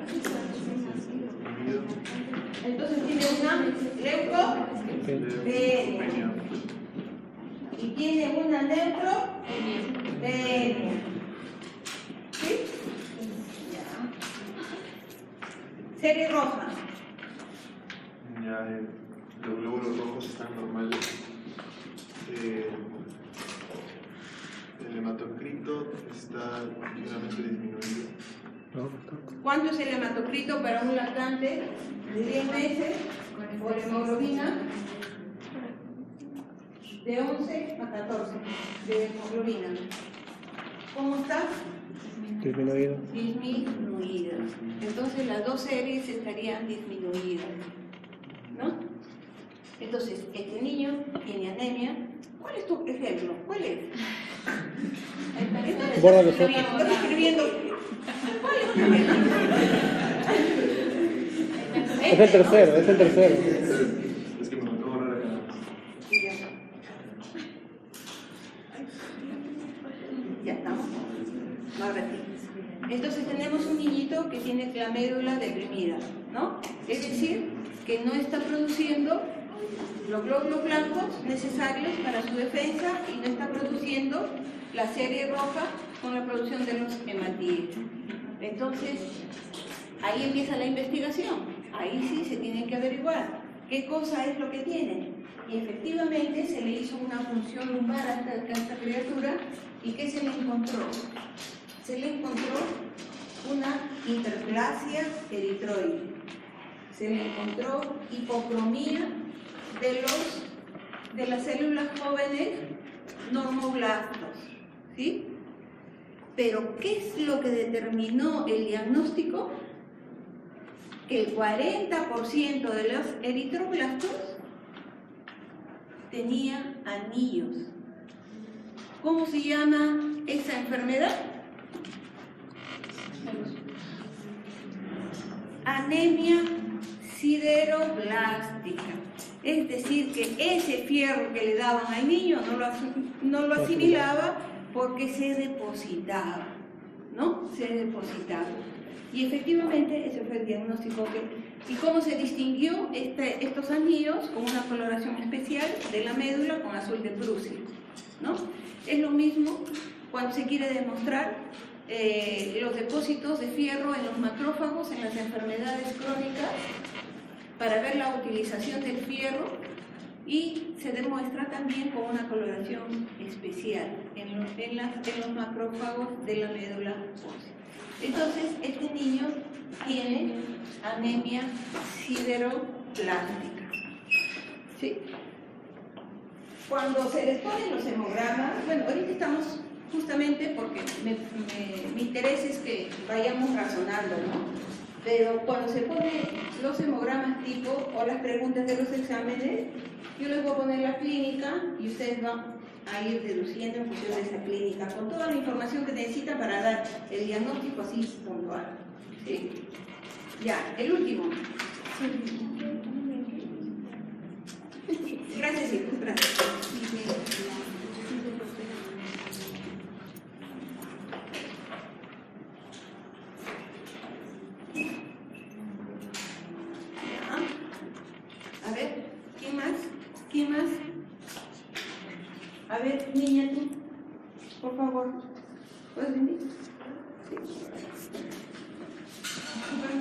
Entonces tiene una leucopenia. Y tiene una neutropenia. ¿Sí? Ya. Serie roja. Ya, los glóbulos rojos están normales. El hematocrito está ligeramente disminuido. No, bastante. ¿Cuánto es el hematocrito para un lactante de 10 meses por hemoglobina? De 11 a 14 de hemoglobina. ¿Cómo está? Disminuido. Disminuida. Entonces las dos series estarían disminuidas, ¿no? Entonces, este niño tiene anemia. ¿Cuál es tu ejemplo? ¿Cuál es? Borra los otros. Estás escribiendo. ¿Cuál es tu ejemplo? Es el tercero, es el tercero. Es que me faltó borrar acá. Ya estamos. Ahora sí. Entonces tenemos un niñito que tiene la médula deprimida, ¿no? Es decir, que no está produciendo los glóbulos blancos necesarios para su defensa y no está produciendo la serie roja con la producción de los hematíes. Entonces, ahí empieza la investigación. Ahí sí se tiene que averiguar qué cosa es lo que tiene. Y efectivamente se le hizo una función lumbar a esta criatura. ¿Y qué se le encontró? Se le encontró una hiperplasia eritroide. Se le encontró hipocromía de las células jóvenes normoblastos, ¿sí? Pero ¿qué es lo que determinó el diagnóstico? Que el 40% de los eritroblastos tenía anillos. ¿Cómo se llama esa enfermedad? Anemia sideroblástica. Es decir, que ese fierro que le daban al niño no lo asimilaba porque se depositaba, ¿no? Se depositaba. Y efectivamente ese fue el diagnóstico. ¿Y cómo se distinguió estos anillos? Con una coloración especial de la médula con azul de Prusia, ¿no? Es lo mismo cuando se quiere demostrar los depósitos de fierro en los macrófagos en las enfermedades crónicas para ver la utilización del fierro, y se demuestra también con una coloración especial en los macrófagos de la médula ósea. Entonces, este niño tiene anemia sideroblástica, ¿sí? Cuando se les ponen los hemogramas, bueno, ahorita estamos justamente porque mi interés es que vayamos razonando, ¿no? Pero cuando se ponen los hemogramas tipo o las preguntas de los exámenes, yo les voy a poner la clínica y ustedes van a ir deduciendo en función de esa clínica, con toda la información que necesitan para dar el diagnóstico así puntual, ¿sí? Ya, el último. Gracias, hijos, gracias. A ver, ¿quién más? ¿Quién más? A ver, niña, tú, por favor, ¿puedes venir?